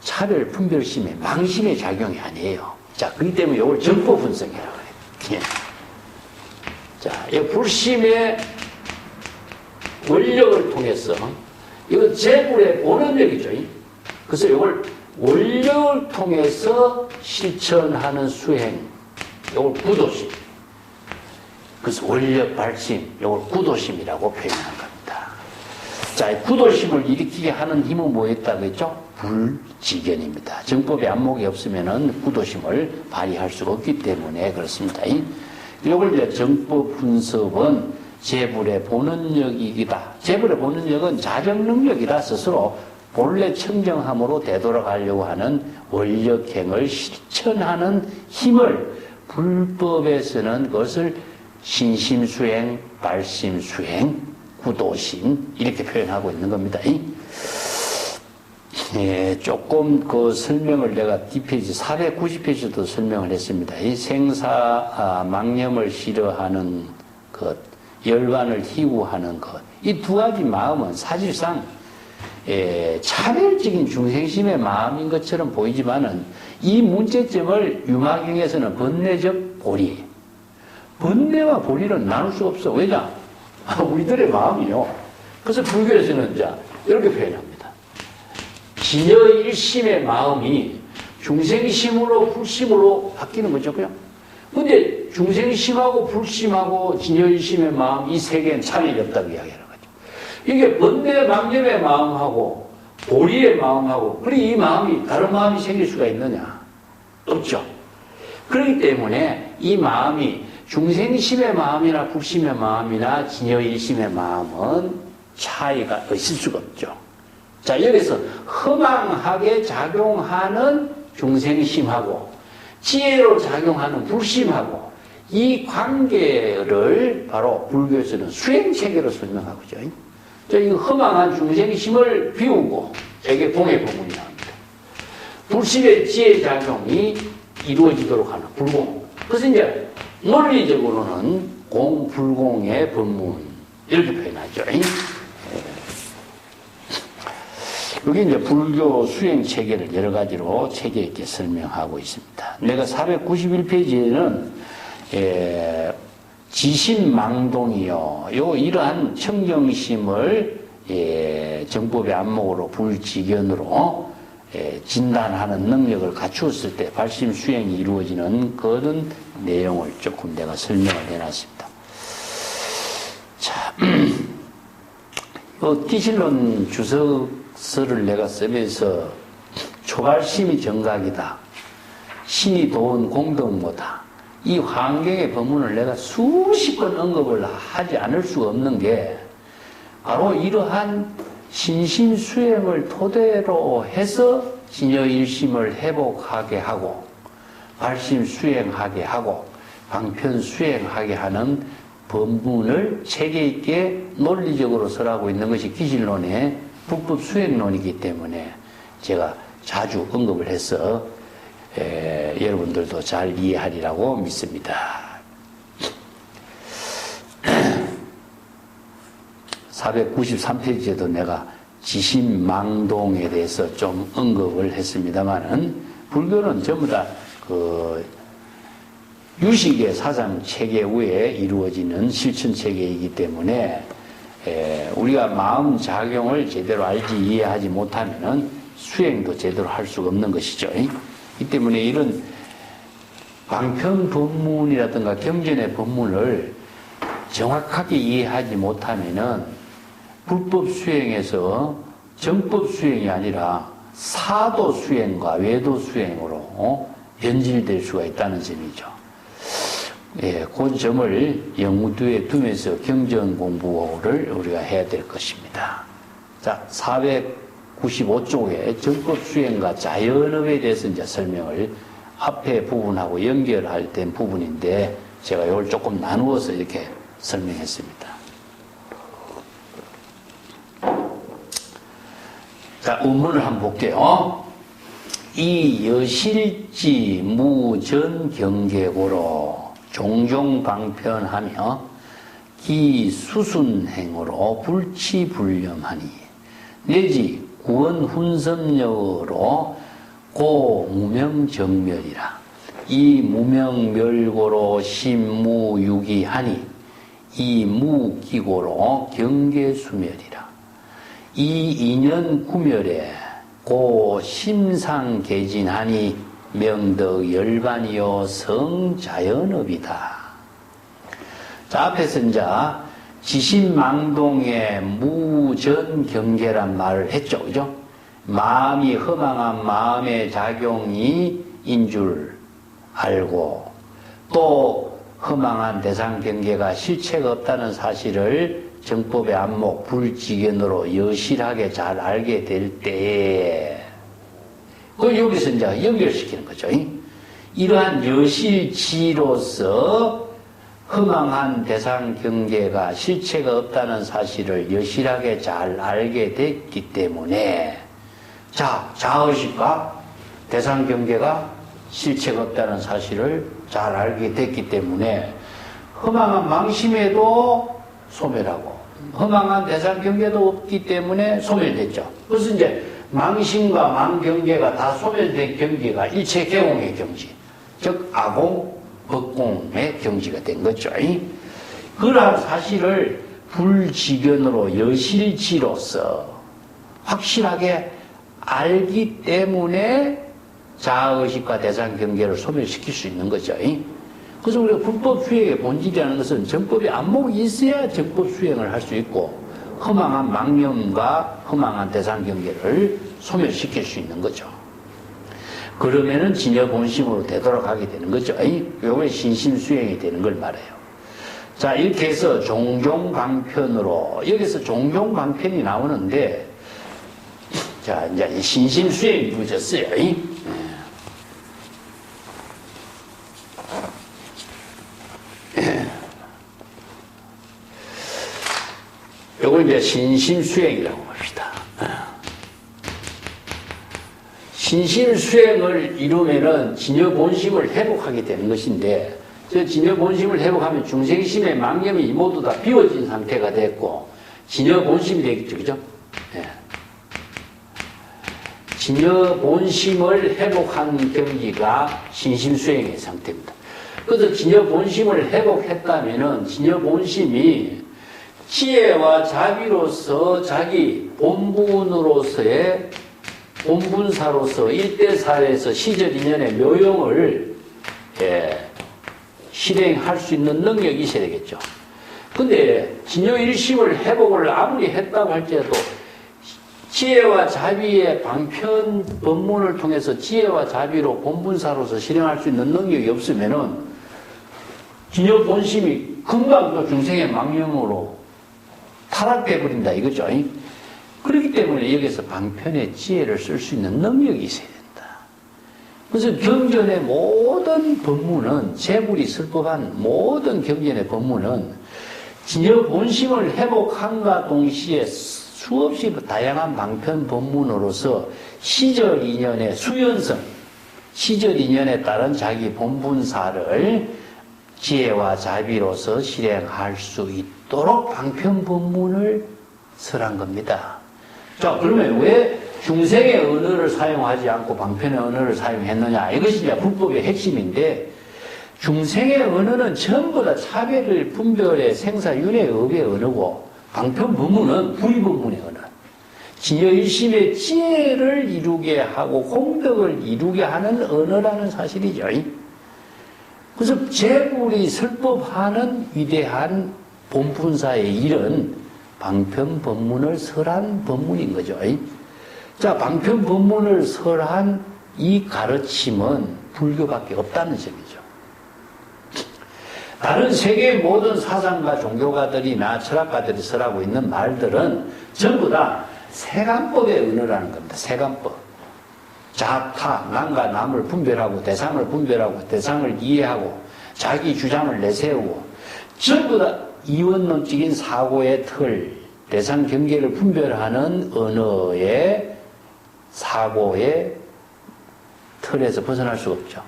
차별, 분별심에, 망심의 작용이 아니에요. 자, 그렇기 때문에 이걸 정보 분석이라고 해요. 자, 이 불심의 원력을 통해서, 이건 재불의 본원력이죠. 그래서 이걸 원력을 통해서 실천하는 수행, 이걸 구도심. 그래서 원력 발심, 이걸 구도심이라고 표현한 겁니다. 자, 구도심을 일으키게 하는 힘은 뭐였다고 했죠? 불지견입니다. 정법의 안목이 없으면은 구도심을 발휘할 수가 없기 때문에 그렇습니다. 이걸 이제 정법 분석은 재불의 본원력이다. 재불의 본원력은 자정 능력이다. 스스로 본래 청정함으로 되돌아가려고 하는 원력행을 실천하는 힘을 불법에서는 그것을 신심수행, 발심수행, 구도심 이렇게 표현하고 있는 겁니다. 예, 조금 그 설명을 내가 뒷페이지 490페이지도 설명을 했습니다. 이 생사 망념을 싫어하는 것, 열반을 희구하는 것, 이 두 가지 마음은 사실상 차별적인 중생심의 마음인 것처럼 보이지만은 이 문제점을 유마경에서는 번뇌적 보리, 번뇌와 보리는 나눌 수 없어. 왜냐? 우리들의 마음이요. 그래서 불교에서는 이제 이렇게 표현합니다. 진여일심의 마음이 중생심으로 불심으로 바뀌는 거죠. 그냥. 근데 중생심하고 불심하고 진여일심의 마음 이 세 개는 차이가 없다고 이야기하는 거죠. 이게 번뇌 망념의 마음하고 보리의 마음하고 그리고 이 마음이 다른 마음이 생길 수가 있느냐? 없죠. 그렇기 때문에 이 마음이 중생심의 마음이나 불심의 마음이나 진여일심의 마음은 차이가 있을 수가 없죠. 자, 여기서 허망하게 작용하는 중생심하고 지혜로 작용하는 불심하고 이 관계를 바로 불교에서는 수행체계로 설명하고 있죠. 자, 이 허망한 중생심을 비우고 이게 공해법문이 나옵니다. 불심의 지혜 작용이 이루어지도록 하는 불공. 그래서 이제 논리적으로는 공불공의 법문 이렇게 표현하죠. 여기 이제 불교 수행 체계를 여러 가지로 체계 있게 설명하고 있습니다. 내가 491페이지에는 지심망동이요. 이러한 청정심을 정법의 안목으로 불지견으로 진단하는 능력을 갖추었을 때 발심 수행이 이루어지는 그런 내용을 조금 내가 설명을 해놨습니다. 자, 기실론 주석서를 내가 쓰면서 초발심이 정각이다. 신이 도운 공덕모다. 이 환경의 법문을 내가 수십 번 언급을 하지 않을 수가 없는 게 바로 이러한 신심수행을 토대로 해서 진여일심을 회복하게 하고 발심수행하게 하고 방편수행하게 하는 법문을 체계 있게 논리적으로 설하고 있는 것이 기실론의 불법수행론이기 때문에 제가 자주 언급을 해서 여러분들도 잘 이해하리라고 믿습니다. 493페이지에도 내가 지심망동에 대해서 좀 언급을 했습니다만은 불교는 전부 다 유식의 사상 체계 위에 이루어지는 실천 체계이기 때문에 우리가 마음 작용을 제대로 알지 이해하지 못하면은 수행도 제대로 할 수가 없는 것이죠. 이 때문에 이런 방편 법문이라든가 경전의 법문을 정확하게 이해하지 못하면은 불법 수행에서 정법 수행이 아니라 사도 수행과 외도 수행으로 변질될 수가 있다는 점이죠. 그 점을 염두에 두면서 경전 공부를 우리가 해야 될 것입니다. 자, 495쪽에 정법 수행과 자연업에 대해서 이제 설명을 앞에 부분하고 연결할 된 부분인데 제가 이걸 조금 나누어서 이렇게 설명했습니다. 자, 원문을 한번 볼게요. 이 여실지 무전 경계고로 종종 방편하며 이 수순행으로 불치불념하니 내지 구원훈섭력으로 고 무명정멸이라. 이 무명멸고로 심무유기하니 이 무기고로 경계수멸이라. 이 인연구멸에 고 심상개진하니 명덕열반이요 성자연업이다. 자, 앞에서 이제 지신망동의 무전경계란 말을 했죠. 그죠? 마음이 허망한 마음의 작용이 인 줄 알고 또 허망한 대상경계가 실체가 없다는 사실을 정법의 안목 불지견으로 여실하게 잘 알게 될 때에 그걸 여기서 이제 연결시키는 거죠. 이러한 여실지로서 허망한 대상 경계가 실체가 없다는 사실을 여실하게 잘 알게 됐기 때문에 자의식과 대상 경계가 실체가 없다는 사실을 잘 알게 됐기 때문에 허망한 망심에도 소멸하고 허망한 대상 경계도 없기 때문에 소멸됐죠. 그래서 이제 망심과 망경계가 다 소멸된 경지가 일체 개공의 경지, 즉 아공, 법공의 경지가 된 거죠. 그러한 사실을 불지견으로 여실지로서 확실하게 알기 때문에 자아의식과 대상 경계를 소멸시킬 수 있는 거죠. 그래서 우리가 불법 수행의 본질이라는 것은 정법의 안목이 있어야 정법 수행을 할 수 있고 허망한 망념과 허망한 대상 경계를 소멸시킬 수 있는 거죠. 그러면은 진여 본심으로 되돌아가게 되는 거죠. 요게 신심 수행이 되는 걸 말해요. 자, 이렇게 해서 종종 방편으로 여기서 종종 방편이 나오는데 자, 이제 신심 수행이 이루어졌어요. 요걸 이제 신심수행이라고 합시다. 신심수행을 이루면은 진여본심을 회복하게 되는 것인데, 저 진여본심을 회복하면 중생심의 망념이 모두 다 비워진 상태가 됐고, 진여본심이 되겠죠, 그죠? 예. 진여본심을 회복한 경지가 신심수행의 상태입니다. 그래서 진여본심을 회복했다면은 진여본심이 지혜와 자비로서 자기 본분으로서의 본분사로서 일대사에서 시절 인연의 묘용을 실행할 수 있는 능력이 있어야 되겠죠. 근데 진여일심을 회복을 아무리 했다고 할지라도 지혜와 자비의 방편 법문을 통해서 지혜와 자비로 본분사로서 실행할 수 있는 능력이 없으면은 진여본심이 금방 또 중생의 망념으로 타락돼 버린다 이거죠. 그렇기 때문에 여기서 방편의 지혜를 쓸 수 있는 능력이 있어야 된다. 그래서 경전의 모든 법문은 재물이 쓸 법한 모든 경전의 법문은 진여 본심을 회복함과 동시에 수없이 다양한 방편 법문으로서 시절 인연의 수연성, 시절 인연에 따른 자기 본분사를 지혜와 자비로서 실행할 수 있도록 방편 법문을 설한 겁니다. 자, 그러면 왜 중생의 언어를 사용하지 않고 방편의 언어를 사용했느냐? 이것이 이제 불법의 핵심인데, 중생의 언어는 전부 다 차별을 분별의 생사윤회 업의 언어고, 방편 법문은 불법문의 언어. 진여일심의 지혜를 이루게 하고 공덕을 이루게 하는 언어라는 사실이죠. 그래서 재물이 설법하는 위대한 본분사의 일은 방편 법문을 설한 법문인 거죠. 자, 방편 법문을 설한 이 가르침은 불교밖에 없다는 점이죠. 다른 세계의 모든 사상가, 종교가들이나 철학가들이 설하고 있는 말들은 전부 다 세간법의 언어라는 겁니다. 세간법. 자타, 남과 남을 분별하고 대상을 분별하고 대상을 이해하고 자기 주장을 내세우고 전부 다 이원론적인 사고의 틀, 대상 경계를 분별하는 언어의 사고의 틀에서 벗어날 수가 없죠.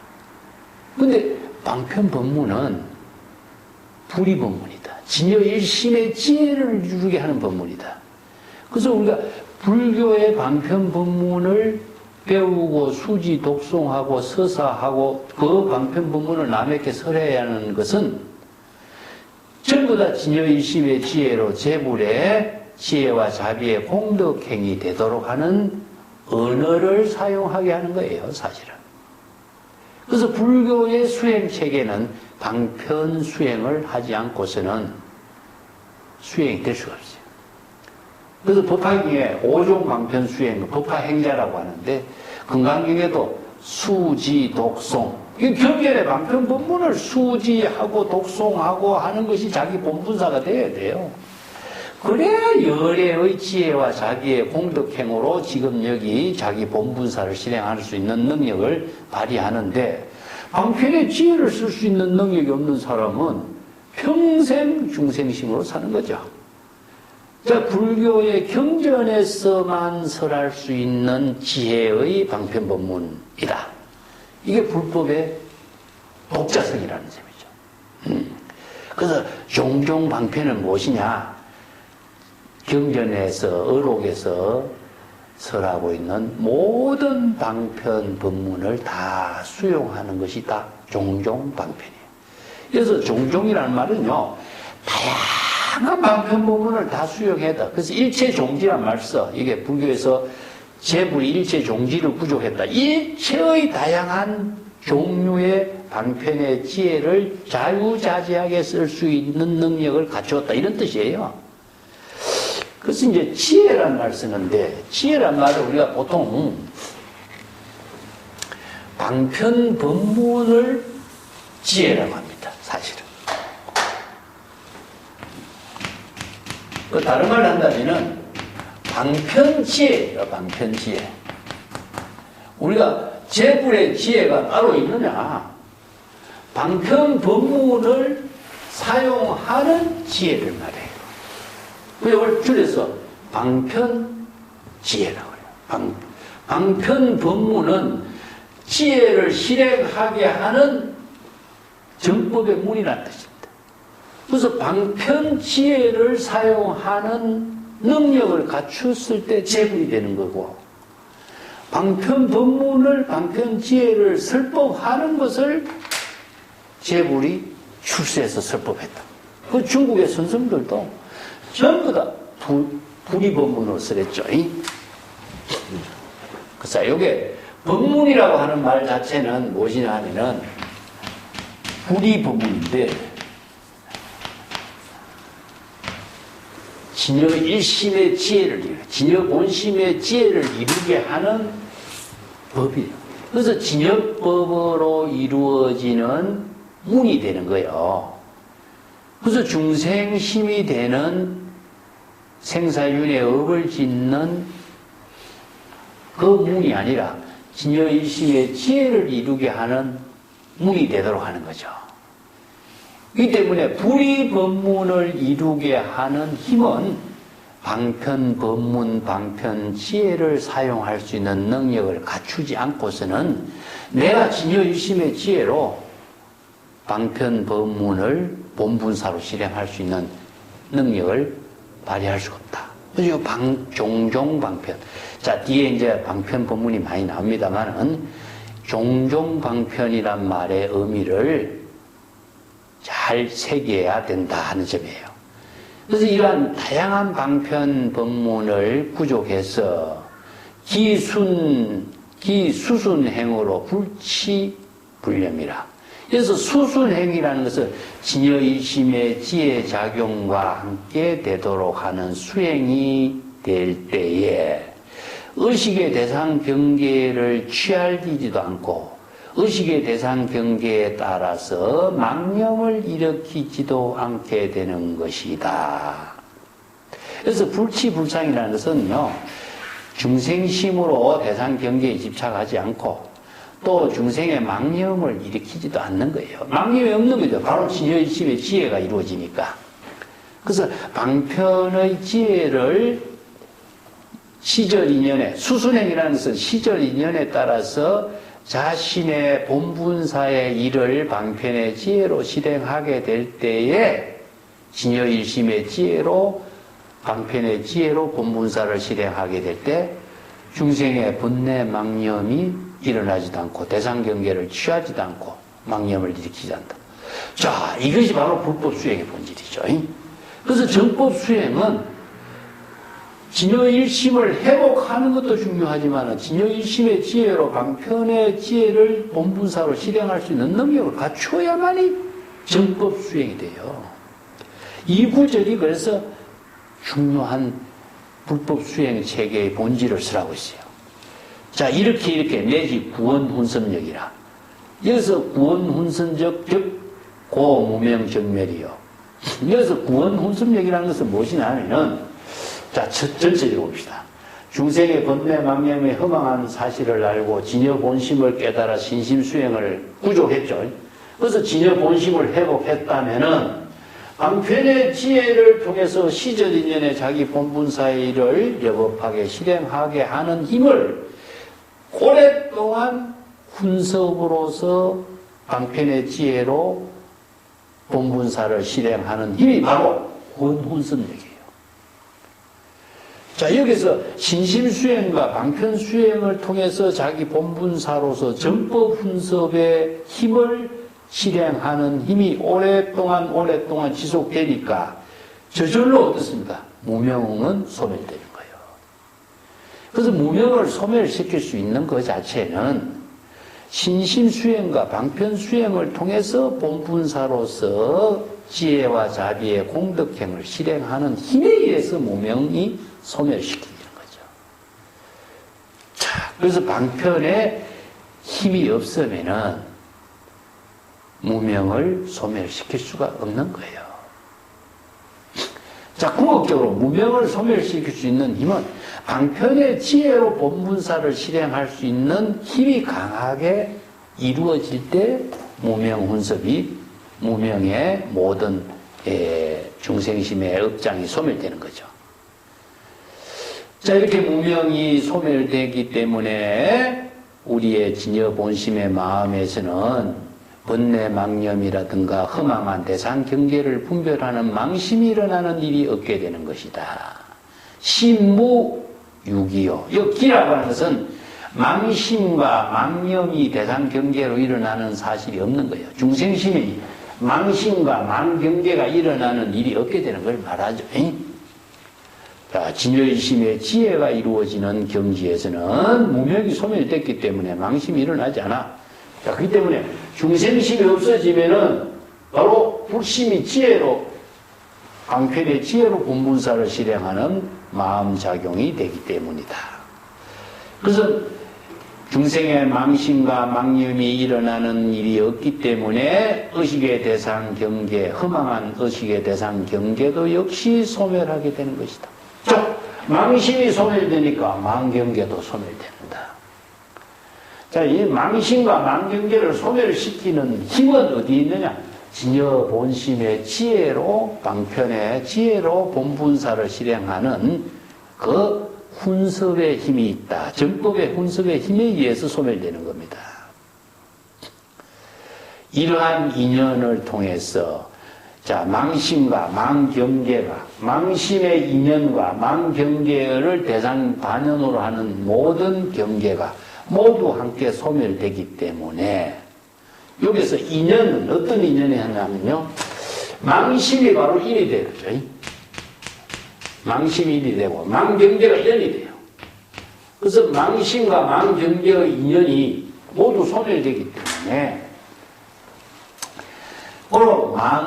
근데 방편 법문은 불의 법문이다. 진여 일심의 지혜를 이루게 하는 법문이다. 그래서 우리가 불교의 방편 법문을 배우고 수지 독송하고 서사하고 그 방편 법문을 남에게 설해야 하는 것은 전부 다 진여 일심의 지혜로 재불의 지혜와 자비의 공덕행이 되도록 하는 언어를 사용하게 하는 거예요, 사실은. 그래서 불교의 수행체계는 방편 수행을 하지 않고서는 수행이 될 수가 없어요. 그래서 법화경에 5종 방편 수행, 법화행자라고 하는데, 건강경에도 수지, 독송, 경전의 방편 법문을 수지하고 독송하고 하는 것이 자기 본분사가 되어야 돼요. 그래야 열애의 지혜와 자기의 공덕행으로 지금 여기 자기 본분사를 실행할 수 있는 능력을 발휘하는데, 방편의 지혜를 쓸 수 있는 능력이 없는 사람은 평생 중생심으로 사는 거죠. 자, 불교의 경전에서만 설할 수 있는 지혜의 방편 법문이다. 이게 불법의 독자성이라는 점이죠. 그래서 종종 방편은 무엇이냐? 경전에서, 어록에서 설하고 있는 모든 방편 법문을 다 수용하는 것이 다 종종 방편이에요. 그래서 종종이라는 말은요, 다양한 방편 법문을 다 수용했다. 그래서 일체종지란 말 써. 이게 불교에서 재불이 일체종지를 부족했다. 일체의 다양한 종류의 방편의 지혜를 자유자재하게 쓸 수 있는 능력을 갖추었다. 이런 뜻이에요. 그래서 이제 지혜란 말 쓰는데, 지혜란 말을 우리가 보통 방편 법문을 지혜라고 합니다, 사실은. 그 다른 말로 한다면은 방편지혜예요, 방편지혜. 우리가 재불의 지혜가 따로 있느냐? 방편 법문을 사용하는 지혜를 말해요. 이걸 줄여서 방편지혜라고 해요. 방편 법문은 지혜를 실행하게 하는 정법의 문이라는 뜻입니다. 그래서 방편지혜를 사용하는 능력을 갖췄을 때 재불이 되는 거고, 방편 법문을, 방편지혜를 설법하는 것을 재불이 출세해서 설법했다. 그 중국의 선생들도 전부 다 불이 법문으로 쓰랬죠. 그래서 이게 법문이라고 하는 말 자체는 무엇이냐 하면은 불이 법문인데, 진여 일심의 지혜를, 진여 본심의 지혜를 이루게 하는 법이에요. 그래서 진여법으로 이루어지는 문이 되는 거예요. 그래서 중생심이 되는 생사윤의 업을 짓는 그 문이 아니라 진여일심의 지혜를 이루게 하는 문이 되도록 하는 거죠. 이 때문에 불의 법문을 이루게 하는 힘은 방편 법문, 방편 지혜를 사용할 수 있는 능력을 갖추지 않고서는 내가 진여일심의 지혜로 방편 법문을 본분사로 실행할 수 있는 능력을 발휘할 수가 없다. 그래서 종종 방편. 자, 뒤에 이제 방편 법문이 많이 나옵니다만은 종종 방편이란 말의 의미를 잘 새겨야 된다 하는 점이에요. 그래서 이러한 다양한 방편 법문을 구족해서 기수순행으로 불치불념이라. 그래서 수순행이라는 것은 진여일심의 지혜작용과 함께 되도록 하는 수행이 될 때에 의식의 대상 경계를 취하지도 않고 의식의 대상 경계에 따라서 망념을 일으키지도 않게 되는 것이다. 그래서 불치불상이라는 것은요, 중생심으로 대상 경계에 집착하지 않고 또 중생의 망념을 일으키지도 않는 거예요. 망념이 없는 거죠. 바로 진여일심의 지혜가 이루어지니까. 그래서 방편의 지혜를 시절 인연에, 수순행이라는 것은 시절 인연에 따라서 자신의 본분사의 일을 방편의 지혜로 실행하게 될 때에 진여일심의 지혜로 방편의 지혜로 본분사를 실행하게 될 때 중생의 번뇌 망념이 일어나지도 않고 대상경계를 취하지도 않고 망념을 일으키지 않다. 자, 이것이 바로 불법 수행의 본질이죠. 그래서 정법 수행은 진여일심을 회복하는 것도 중요하지만 진여일심의 지혜로 방편의 지혜를 본분사로 실행할 수 있는 능력을 갖추어야만이 정법 수행이 돼요. 이 구절이 그래서 중요한 불법 수행 체계의 본질을 쓰라고 있어요. 자, 이렇게 내지 구원훈선력이라. 여기서 구원훈선적 즉 고무명정멸이요. 여기서 구원훈선력이라는 것은 무엇이냐 하면은, 자, 전체적으로 봅시다. 중생의 번뇌 망념의 허망한 사실을 알고 진여 본심을 깨달아 신심 수행을 구족했죠. 그래서 진여 본심을 회복했다면은 방편의 지혜를 통해서 시절인연의 자기 본분사의 일을 여법하게 실행하게 하는 힘을 오랫동안 훈섭으로서 방편의 지혜로 본분사를 실행하는 힘이 바로 혼훈선력이에요. 자, 여기서 신심수행과 방편수행을 통해서 자기 본분사로서 정법 훈섭의 힘을 실행하는 힘이 오랫동안 지속되니까 저절로 어떻습니까? 무명은 소멸되는 거예요. 그래서 무명을 소멸시킬 수 있는 것 자체는 신심수행과 방편수행을 통해서 본분사로서 지혜와 자비의 공덕행을 실행하는 힘에 의해서 무명이 소멸시키는 거죠. 자, 그래서 방편에 힘이 없으면은 무명을 소멸시킬 수가 없는 거예요. 자, 궁극적으로 무명을 소멸시킬 수 있는 힘은 방편의 지혜로 본분사를 실행할 수 있는 힘이 강하게 이루어질 때 무명훈섭이 무명의 모든 중생심의 업장이 소멸되는 거죠. 자, 이렇게 무명이 소멸되기 때문에 우리의 진여 본심의 마음에서는 번뇌 망념이라든가 허망한 대상 경계를 분별하는 망심이 일어나는 일이 없게 되는 것이다. 심무유기요. 여기라고 하는 것은 망심과 망념이 대상 경계로 일어나는 사실이 없는 거예요. 중생심이 망심과 망경계가 일어나는 일이 없게 되는 걸 말하죠. 자, 진여일심의 지혜가 이루어지는 경지에서는 무명이 소멸됐기 때문에 망심이 일어나지 않아. 자, 그렇기 때문에 중생심이 없어지면은 바로 불심이 지혜로, 방편의 지혜로 본분사를 실행하는 마음작용이 되기 때문이다. 그래서 중생의 망심과 망념이 일어나는 일이 없기 때문에 의식의 대상 경계, 허망한 의식의 대상 경계도 역시 소멸하게 되는 것이다. 자, 망심이 소멸되니까 망경계도 소멸된다. 자, 이 망심과 망경계를 소멸시키는 힘은 어디 있느냐? 진여 본심의 지혜로, 방편의 지혜로 본분사를 실행하는 그 훈섭의 힘이 있다. 정법의 훈섭의 힘에 의해서 소멸되는 겁니다. 이러한 인연을 통해서 자, 망심과 망경계가, 망심의 인연과 망경계를 대상 반연으로 하는 모든 경계가 모두 함께 소멸되기 때문에 여기서 인연은 어떤 인연이 하냐면요, 망심이 바로 일이 되죠. 망심이 일이 되고 망경계가 인연이 돼요. 그래서 망심과 망경계의 인연이 모두 소멸되기 때문에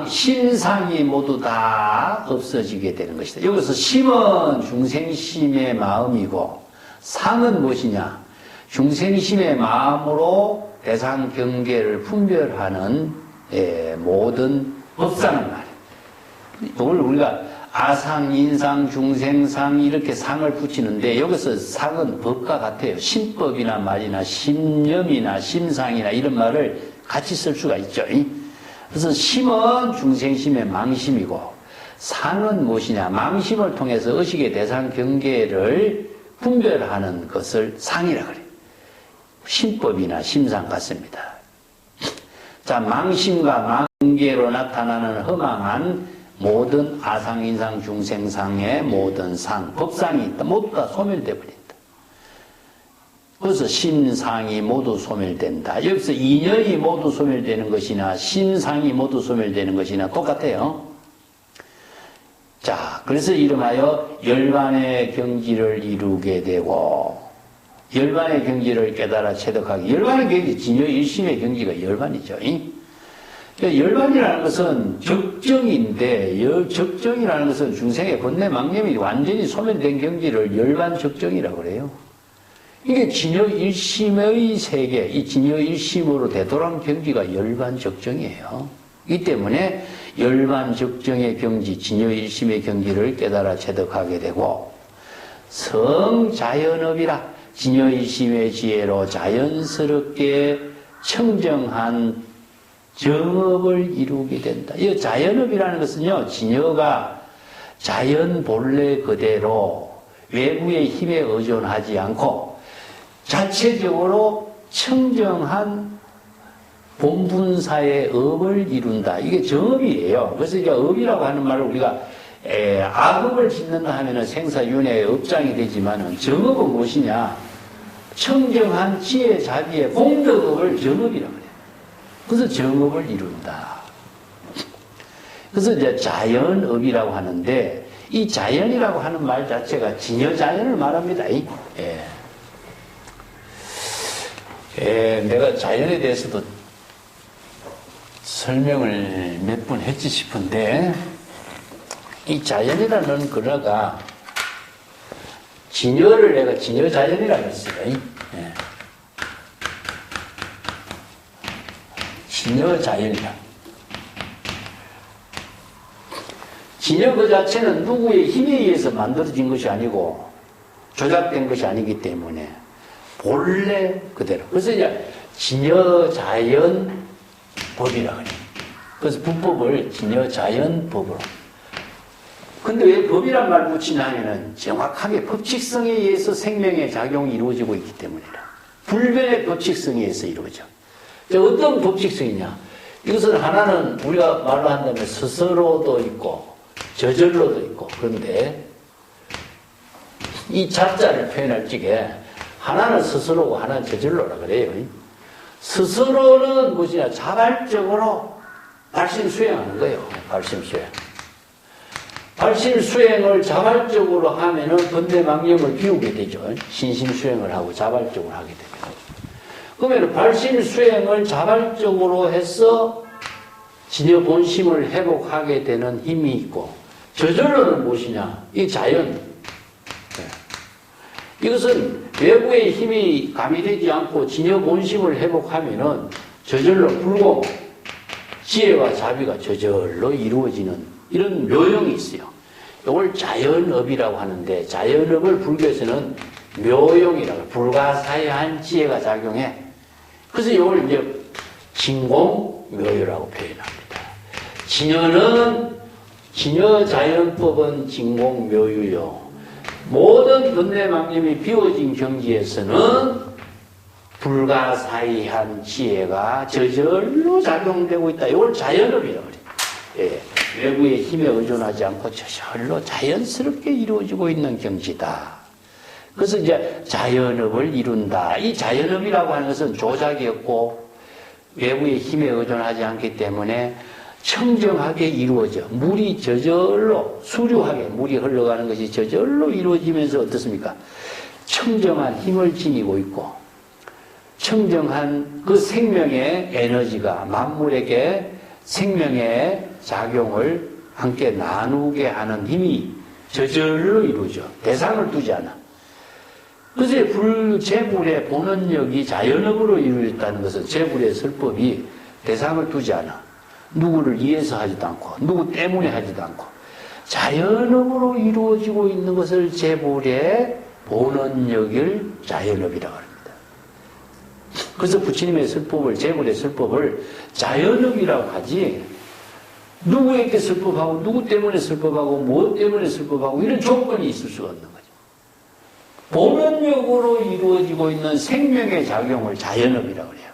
심상이 모두 다 없어지게 되는 것이다. 여기서 심은 중생심의 마음이고 상은 무엇이냐? 중생심의 마음으로 대상 경계를 분별하는 모든 법상을 말해요. 이걸 우리가 아상, 인상, 중생상 이렇게 상을 붙이는데 여기서 상은 법과 같아요. 심법이나 말이나 심념이나 심상이나 이런 말을 같이 쓸 수가 있죠. 그래서 심은 중생심의 망심이고 상은 무엇이냐? 망심을 통해서 의식의 대상 경계를 분별하는 것을 상이라 그래요. 심법이나 심상 같습니다. 자, 망심과 망계로 나타나는 허망한 모든 아상인상 중생상의 모든 상, 법상이 있다. 모두 다 소멸돼 버린다. 그래서 심상이 모두 소멸된다. 여기서 인연이 모두 소멸되는 것이나 심상이 모두 소멸되는 것이나 똑같아요. 자, 그래서 이름하여 열반의 경지를 이루게 되고, 열반의 경지를 깨달아 체득하기. 열반의 경지, 진여 일심의 경지가 열반이죠. 열반이라는 것은 적정인데, 적정이라는 것은 중생의 번뇌 망념이 완전히 소멸된 경지를 열반 적정이라고 그래요. 이게 진여 일심의 세계, 이 진여 일심으로 되돌아온 경지가 열반 적정이에요. 이 때문에 열반 적정의 경지, 진여 일심의 경지를 깨달아 체득하게 되고, 성자연업이라 진여 일심의 지혜로 자연스럽게 청정한 정업을 이루게 된다. 이 자연업이라는 것은요, 진여가 자연 본래 그대로 외부의 힘에 의존하지 않고 자체적으로 청정한 본분사의 업을 이룬다. 이게 정업이에요. 그래서 이제 업이라고 하는 말을 우리가 악업을 짓는다 하면은 생사윤회의 업장이 되지만은 정업은 무엇이냐? 청정한 지혜 자비의 공덕업을 정업이라고 해요. 그래서 정업을 이룬다. 그래서 이제 자연업이라고 하는데 이 자연이라고 하는 말 자체가 진여자연을 말합니다. 내가 자연에 대해서도 설명을 몇 번 했지 싶은데 이 자연이라는 그러가 진여를 내가 진여자연이라고 했어요. 진여자연이다. 진여 그 자체는 누구의 힘에 의해서 만들어진 것이 아니고 조작된 것이 아니기 때문에 본래 그대로. 그래서 이제 진여자연법이라고 해요. 그래서 불법을 진여자연법으로. 근데 왜 법이란 말 붙이냐 하면은 정확하게 법칙성에 의해서 생명의 작용이 이루어지고 있기 때문이라. 불변의 법칙성에 의해서 이루어져. 어떤 법칙성이냐? 이것은 하나는 우리가 말로 한다면 스스로도 있고 저절로도 있고, 그런데 이 자자를 표현할 적에 하나는 스스로고 하나는 저절로라 그래요. 스스로는 무엇이냐? 자발적으로 발심 수행하는 거예요. 발심 수행. 발심 수행을 자발적으로 하면은 번뇌 망념을 비우게 되죠. 신심 수행을 하고 자발적으로 하게 되면. 그러면 발심 수행을 자발적으로 해서 진여 본심을 회복하게 되는 힘이 있고, 저절로는 무엇이냐? 이 자연. 이것은 외부의 힘이 가미되지 않고 진여 본심을 회복하면은 저절로 불공, 지혜와 자비가 저절로 이루어지는 이런 묘용이 있어요. 이걸 자연업이라고 하는데, 자연업을 불교에서는 묘용이라고, 불가사의한 지혜가 작용해. 그래서 이걸 이제 진공묘유라고 표현합니다. 진여자연법은 진공묘유요. 모든 번뇌망념이 비워진 경지에서는 불가사의한 지혜가 저절로 작용되고 있다. 이걸 자연업이라고 그래요. 외부의 힘에 의존하지 않고 저절로 자연스럽게 이루어지고 있는 경지다. 그래서 이제 자연업을 이룬다. 이 자연업이라고 하는 것은 조작이 없고 외부의 힘에 의존하지 않기 때문에 청정하게 이루어져. 물이 저절로 수류하게 물이 흘러가는 것이 저절로 이루어지면서 어떻습니까? 청정한 힘을 지니고 있고 청정한 그 생명의 에너지가 만물에게 생명의 작용을 함께 나누게 하는 힘이 저절로 이루어져. 대상을 두지 않아. 그래서 재불의 본원력이 자연업으로 이루어졌다는 것은 재불의 설법이 대상을 두지 않아. 누구를 위해서 하지도 않고 누구 때문에 하지도 않고 자연업으로 이루어지고 있는 것을 재불의 본원력을 자연업이라고 합니다. 그래서 부처님의 설법을, 재불의 설법을 자연업이라고 하지, 누구에게 설법하고 누구 때문에 설법하고 무엇 때문에 설법하고 이런 조건이 있을 수가 없는 거죠. 본원력으로 이루어지고 있는 생명의 작용을 자연업이라고 해요.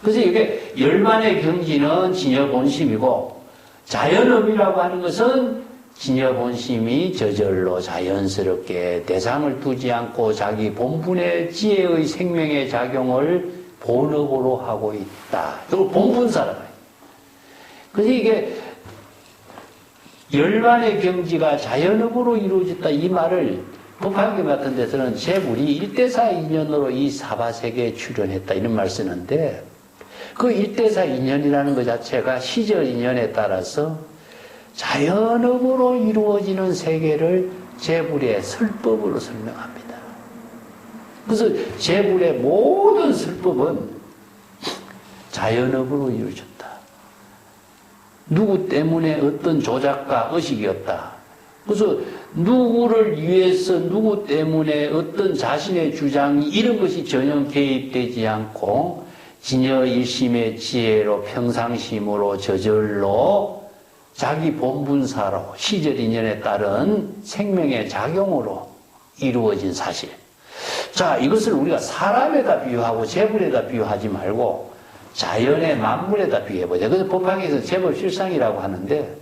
그래서 이게 열반의 경지는 진여 본심이고 자연업이라고 하는 것은 진여 본심이 저절로 자연스럽게 대상을 두지 않고 자기 본분의 지혜의 생명의 작용을 본업으로 하고 있다. 이걸 본분사라고 해요. 그래서 이게 열반의 경지가 자연업으로 이루어졌다 이 말을 법화경 같은 데서는 재물이 일대사 인연으로 이 사바세계에 출현했다 이런 말 쓰는데 그 일대사 인연이라는 것 자체가 시절 인연에 따라서 자연업으로 이루어지는 세계를 재물의 설법으로 설명합니다. 그래서 재물의 모든 설법은 자연업으로 이루어졌다. 누구 때문에 어떤 조작과 의식이었다. 그래서 누구를 위해서 누구 때문에 어떤 자신의 주장이 이런 것이 전혀 개입되지 않고 진여 일심의 지혜로 평상심으로 저절로 자기 본분사로 시절 인연에 따른 생명의 작용으로 이루어진 사실. 자, 이것을 우리가 사람에다 비유하고 재물에다 비유하지 말고 자연의 만물에다 비유해보자. 그래서 법화경에서 제법 실상이라고 하는데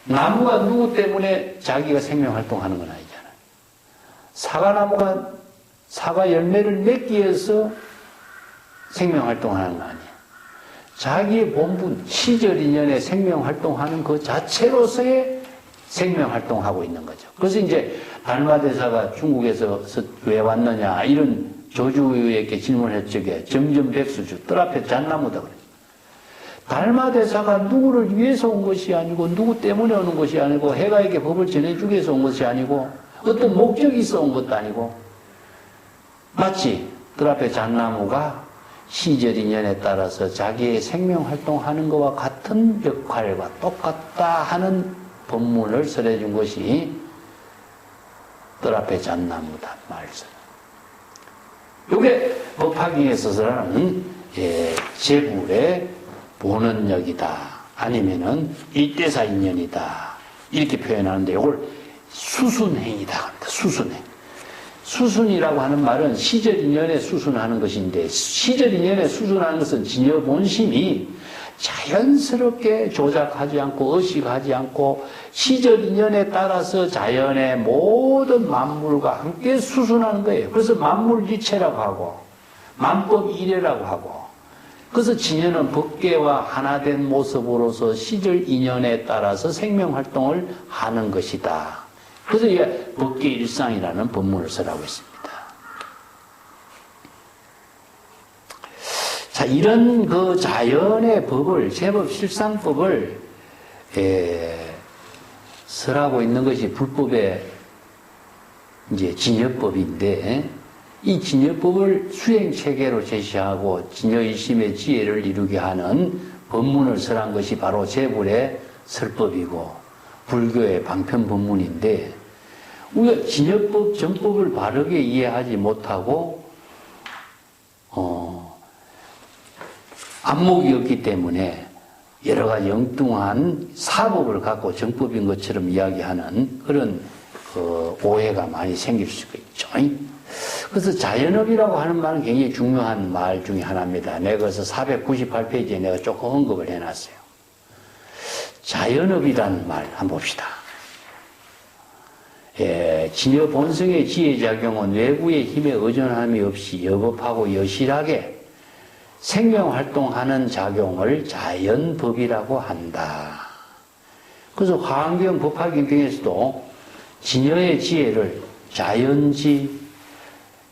나무가 누구 때문에 자기가 생명활동하는 건 아니잖아요. 사과나무가 사과 열매를 맺기 위해서 생명활동하는 거 아니에요. 자기의 본분, 시절 인연에 생명활동하는 그 자체로서의 생명활동하고 있는 거죠. 그래서 이제 달마대사가 중국에서 왜 왔느냐 이런 조주에게 질문할 적에 점점백수주 뜰 앞에 잣나무다 그래요. 달마대사가 누구를 위해서 온 것이 아니고 누구 때문에 오는 것이 아니고 해가에게 법을 전해주기 위해서 온 것이 아니고 어떤 목적이 있어 온 것도 아니고 마치 뜰 앞에 잣나무가 시절 인연에 따라서 자기의 생명활동하는 것과 같은 역할과 똑같다 하는 법문을 설해준 것이 뜰 앞에 잣나무다 말씀. 이게 법화경에 서서는 재물의 본원력이다 아니면은 일대사 인연이다 이렇게 표현하는데 이걸 수순행이다 합니다. 수순행. 수순이라고 하는 말은 시절 인연에 수순하는 것인데 시절 인연에 수순하는 것은 진여 본심이 자연스럽게 조작하지 않고 의식하지 않고 시절 인연에 따라서 자연의 모든 만물과 함께 수순하는 거예요. 그래서 만물이체라고 하고 만법일해라고 하고 그래서 진여는 법계와 하나된 모습으로서 시절 인연에 따라서 생명활동을 하는 것이다. 그래서 이게 법계 일상이라는 법문을 설하고 있습니다. 자, 이런 그 자연의 법을, 제법 실상법을, 설하고 있는 것이 불법의 이제 진여법인데, 이 진여법을 수행체계로 제시하고 진여일심의 지혜를 이루게 하는 법문을 설한 것이 바로 제불의 설법이고, 불교의 방편 법문인데, 우리가 진여법, 정법을 바르게 이해하지 못하고, 안목이 없기 때문에 여러 가지 엉뚱한 사법을 갖고 정법인 것처럼 이야기하는 그런 오해가 많이 생길 수가 있죠. 그래서 자연업이라고 하는 말은 굉장히 중요한 말 중에 하나입니다. 내가 그래서 498페이지에 내가 조금 언급을 해놨어요. 자연업이라는 말 한번 봅시다. 진여 본성의 지혜작용은 외부의 힘에 의존함이 없이 여법하고 여실하게 생명활동하는 작용을 자연법이라고 한다. 그래서 화엄경 법화경에서도 진여의 지혜를 자연지,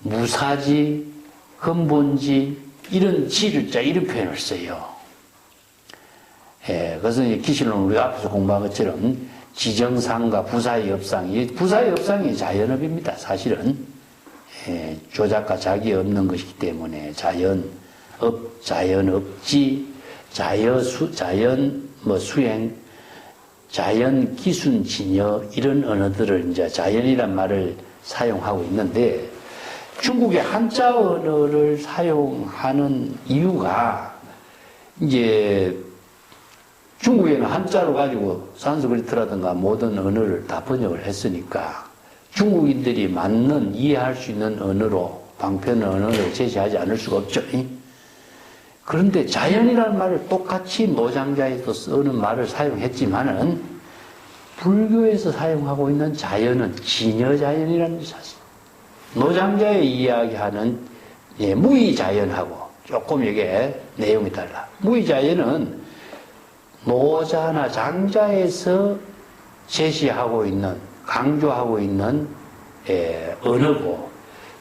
무사지, 근본지 이런 지를자 이런 표현을 써요. 그래서 기실론 우리가 앞에서 공부한 것처럼 지정상과 부사의 업상이 부사의 업상이 자연업입니다. 사실은 조작과 자기 없는 것이기 때문에 자연업, 자연업지, 자연 수행, 자연 기순 진여 이런 언어들을 이제 자연이란 말을 사용하고 있는데 중국의 한자 언어를 사용하는 이유가 이제 중국에는 한자로 가지고 산스크리트라든가 모든 언어를 다 번역을 했으니까 중국인들이 맞는 이해할 수 있는 언어로 방편 언어를 제시하지 않을 수가 없죠. 그런데 자연이라는 말을 똑같이 노장자에도 쓰는 말을 사용했지만은 불교에서 사용하고 있는 자연은 진여자연이라는 사실. 노장자에 이야기하는 무의자연하고 조금 이게 내용이 달라. 무의자연은 노자나 장자에서 제시하고 있는, 강조하고 있는 언어고,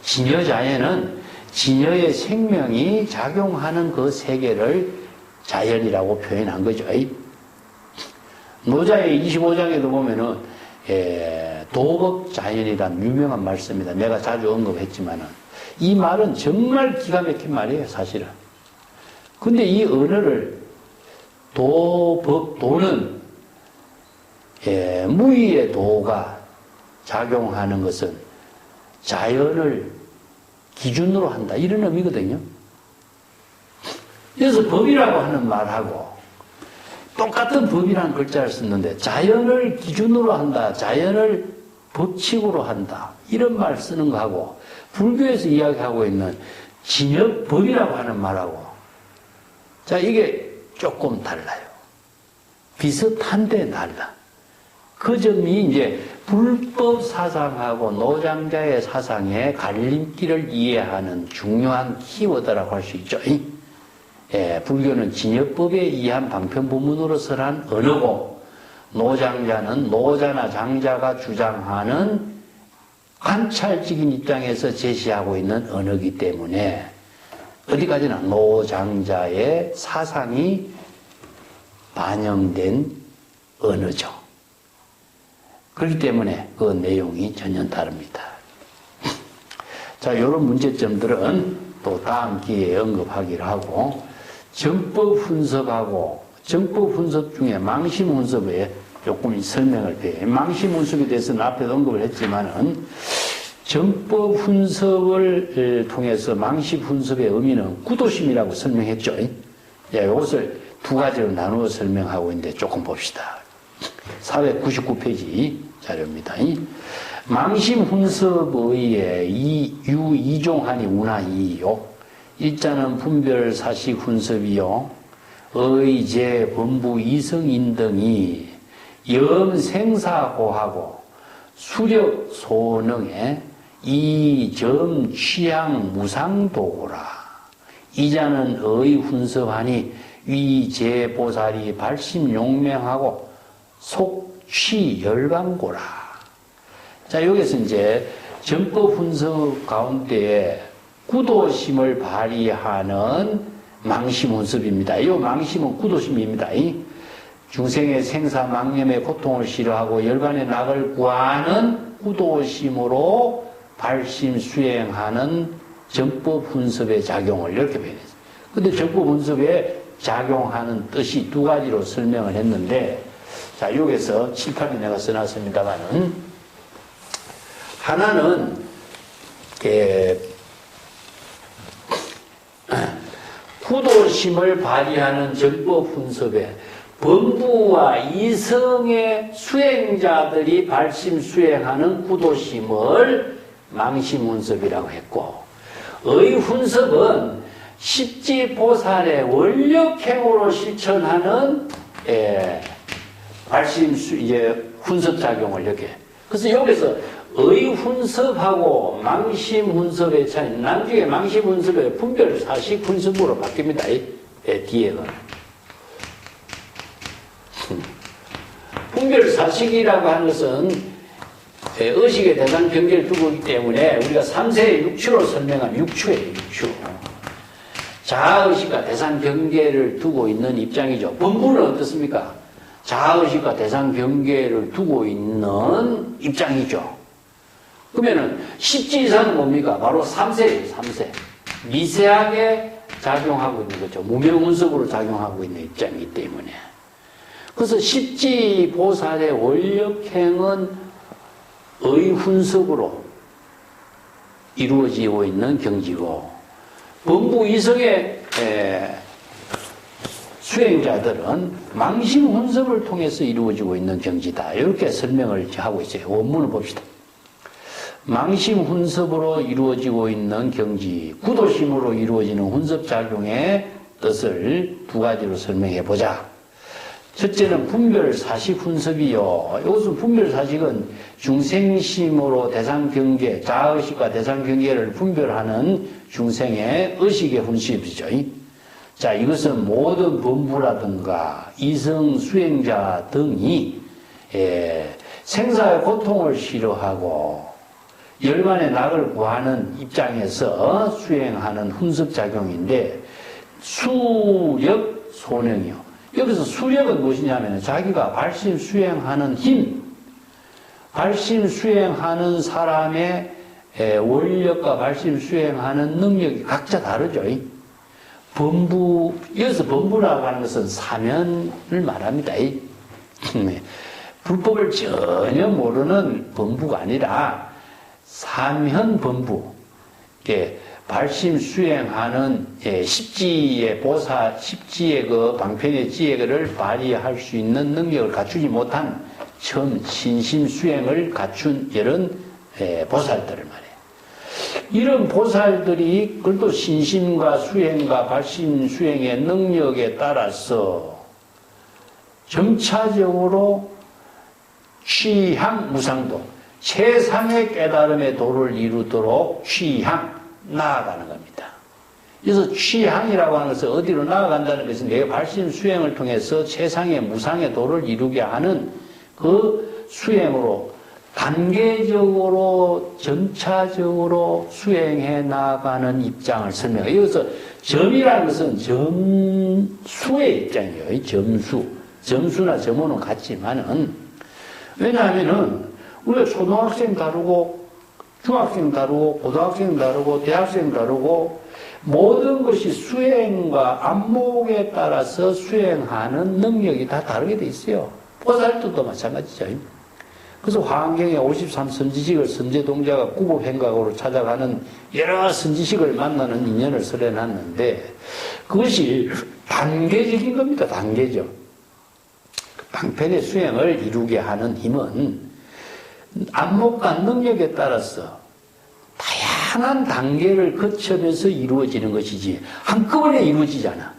진여자연은 진여의 생명이 작용하는 그 세계를 자연이라고 표현한 거죠. 노자의 25장에도 보면은 도법자연이란 유명한 말씀입니다. 내가 자주 언급했지만은 이 말은 정말 기가 막힌 말이에요, 사실은. 근데 이 언어를 도는 무의의 도가 작용하는 것은 자연을 기준으로 한다, 이런 의미거든요. 그래서 법이라고 하는 말하고 똑같은 법이라는 글자를 썼는데 자연을 기준으로 한다, 자연을 법칙으로 한다, 이런 말 쓰는 거하고 불교에서 이야기하고 있는 진여법이라고 하는 말하고 자, 이게 조금 달라요. 비슷한데 달라. 그 점이 이제 불법 사상하고 노장자의 사상의 갈림길을 이해하는 중요한 키워드라고 할 수 있죠. 불교는 진여법에 의한 방편부문으로서란 언어고, 노장자는 노자나 장자가 주장하는 관찰적인 입장에서 제시하고 있는 언어이기 때문에 어디까지나 노장자의 사상이 반영된 언어죠. 그렇기 때문에 그 내용이 전혀 다릅니다. 자, 이런 문제점들은 또 다음 기회에 언급하기로 하고, 정법 훈섭하고, 정법 훈섭 중에 망심 훈섭에 조금 설명을 드려요. 망심 훈섭에 대해서는 앞에도 언급을 했지만은, 정법 훈섭을 통해서 망심 훈섭의 의미는 구도심이라고 설명했죠. 이것을 두 가지로 나누어 설명하고 있는데 조금 봅시다. 499페이지 자료입니다. 망심 훈섭의 이종하니 운하이요. 일자는 분별 사식 훈섭이요. 의제 본부 이성인 등이 염생사고하고 수력 소능에 이점 취향 무상도고라. 이자는 의 훈섭하니 위제보살이 발심용맹하고 속취 열반고라. 자, 여기서 이제 정법 훈섭 가운데 구도심을 발휘하는 망심 훈섭입니다. 이 망심은 구도심입니다. 중생의 생사 망념의 고통을 싫어하고 열반의 낙을 구하는 구도심으로 발심 수행하는 정법 훈섭의 작용을 이렇게 표현했어요. 근데 정법 훈섭에 작용하는 뜻이 두 가지로 설명을 했는데, 자, 여기서 칠판에 내가 써놨습니다만은, 하나는, 구도심을 발휘하는 정법 훈섭에 범부와 이성의 수행자들이 발심 수행하는 구도심을 망심 훈섭이라고 했고, 의 훈섭은 십지보살의 원력행으로 실천하는 발심 훈섭 작용을 이렇게. 그래서 여기서 의 훈섭하고 망심 훈섭의 차이, 나중에 망심 훈섭의 분별 사식 훈섭으로 바뀝니다. 뒤에는. 분별 사식이라고 하는 것은 의식의 대상 경계를 두고 있기 때문에 우리가 3세의 6추로 설명한 6추예요, 6추. 자아의식과 대상 경계를 두고 있는 입장이죠. 본부는 어떻습니까? 자아의식과 대상 경계를 두고 있는 입장이죠. 그러면은 10지 이상은 뭡니까? 바로 3세예요, 3세. 미세하게 작용하고 있는 거죠. 무명운석으로 작용하고 있는 입장이기 때문에. 그래서 10지 보살의 원력행은 의훈석으로 이루어지고 있는 경지고, 범부 이성의 수행자들은 망심 훈섭을 통해서 이루어지고 있는 경지다. 이렇게 설명을 하고 있어요. 원문을 봅시다. 망심 훈섭으로 이루어지고 있는 경지, 구도심으로 이루어지는 훈섭작용에 뜻을 두 가지로 설명해 보자. 첫째는 분별사식 훈습이요. 이것은 분별사식은 중생심으로 대상경계, 자의식과 대상경계를 분별하는 중생의 의식의 훈습이죠. 자, 이것은 모든 범부라든가 이성 수행자 등이 생사의 고통을 싫어하고 열반의 낙을 구하는 입장에서 수행하는 훈습작용인데, 수력 소능이요. 여기서 수력은 무엇이냐면 자기가 발심 수행하는 힘, 발심 수행하는 사람의 원력과 발심 수행하는 능력이 각자 다르죠. 범부, 여기서 범부라고 하는 것은 사면을 말합니다. 불법을 전혀 모르는 범부가 아니라 사면 범부, 발심 수행하는 십지의 보살, 십지의 그 방편의 지혜를 발휘할 수 있는 능력을 갖추지 못한 처음 신심 수행을 갖춘 이런 보살들을 말해요. 이런 보살들이 그래도 신심과 수행과 발심 수행의 능력에 따라서 점차적으로 취향 무상도, 최상의 깨달음의 도를 이루도록 취향, 나아가는 겁니다. 그래서 취향이라고 하는 것은 어디로 나아간다는 것은 내 발심 수행을 통해서 최상의 무상의 도를 이루게 하는 그 수행으로 단계적으로 점차적으로 수행해 나가는 입장을 설명해요. 여기서 점이라는 것은 점수의 입장이에요. 점수. 점수나 점호는 같지만은, 왜냐하면은 우리가 초등학생 다르고 중학생 다르고 고등학생 다르고 대학생 다르고 모든 것이 수행과 안목에 따라서 수행하는 능력이 다 다르게 돼 있어요. 보살도도 마찬가지죠. 그래서 화엄경에 53선지식을 선제동자가 구법행각으로 찾아가는 여러 선지식을 만나는 인연을 설해놨는데, 그것이 단계적인 겁니다. 단계적. 방편의 수행을 이루게 하는 힘은 안목과 능력에 따라서 다양한 단계를 거쳐면서 이루어지는 것이지 한꺼번에 이루어지잖아.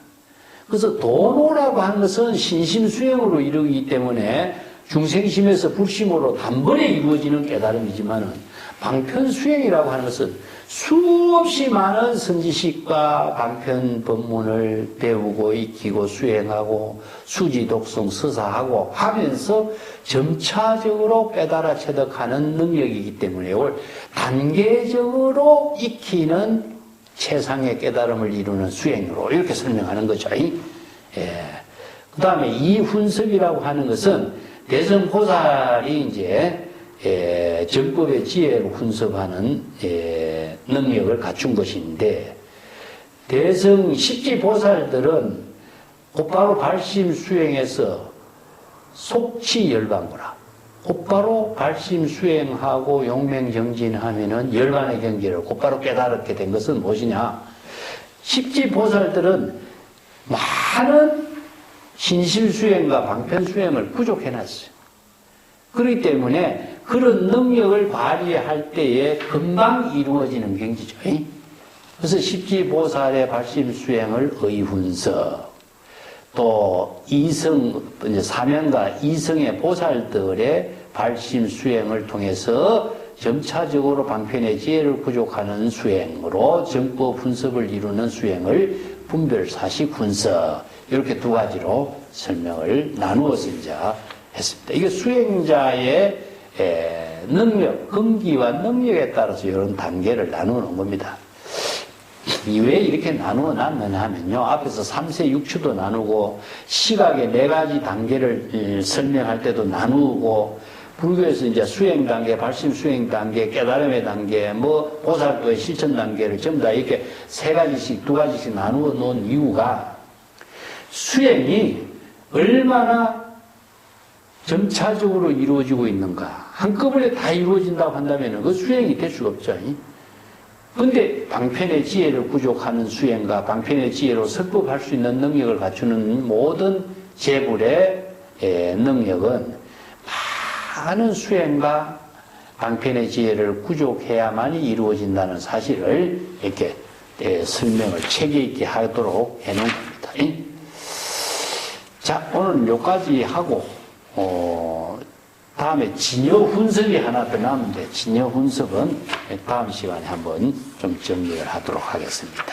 그래서 도노라고 하는 것은 신심수행으로 이루기 때문에 중생심에서 불심으로 단번에 이루어지는 깨달음이지만은, 방편수행이라고 하는 것은 수없이 많은 선지식과 방편 법문을 배우고 익히고 수행하고 수지 독성 서사하고 하면서 점차적으로 깨달아 체득하는 능력이기 때문에 이걸 단계적으로 익히는 최상의 깨달음을 이루는 수행으로 이렇게 설명하는 거죠. 그 다음에 이 훈습이라고 하는 것은 대성보살이 이제 정법의 지혜로 훈습하는 능력을 갖춘 것인데, 대성 십지보살들은 곧바로 발심 수행해서 속치열반구라, 곧바로 발심 수행하고 용맹정진하면은 열반의 경계를 곧바로 깨달게 된 것은 무엇이냐? 십지보살들은 많은 신실수행과 방편수행을 부족해놨어요. 그렇기 때문에 그런 능력을 발휘할 때에 금방 이루어지는 경지죠. 그래서 십지보살의 발심수행을 의훈서, 또 이성, 사면과 이성의 보살들의 발심수행을 통해서 점차적으로 방편의 지혜를 구족하는 수행으로 정법 훈습을 이루는 수행을 분별사식 훈서, 이렇게 두 가지로 설명을 나누어서 이제 했습니다. 이게 수행자의 능력, 근기와 능력에 따라서 이런 단계를 나누어 놓은 겁니다. 왜 이렇게 나누어 놨느냐 하면요, 앞에서 3세 6추도 나누고 시각의 4가지 단계를 설명할 때도 나누고, 불교에서 이제 수행 단계, 발심 수행 단계, 깨달음의 단계, 뭐 보살도의 실천 단계를 전부 다 이렇게 3가지씩 2가지씩 나누어 놓은 이유가, 수행이 얼마나 점차적으로 이루어지고 있는가, 한꺼번에 다 이루어진다고 한다면 그 수행이 될 수가 없죠. 근데 방편의 지혜를 구족하는 수행과 방편의 지혜로 설법할 수 있는 능력을 갖추는 모든 재불의 능력은 많은 수행과 방편의 지혜를 구족해야만이 이루어진다는 사실을 이렇게 설명을 체계 있게 하도록 해놓은 겁니다. 자, 오늘은 여기까지 하고, 다음에 진여 훈석이 하나 더 남은데, 진여 훈석은 다음 시간에 한번 좀 정리를 하도록 하겠습니다.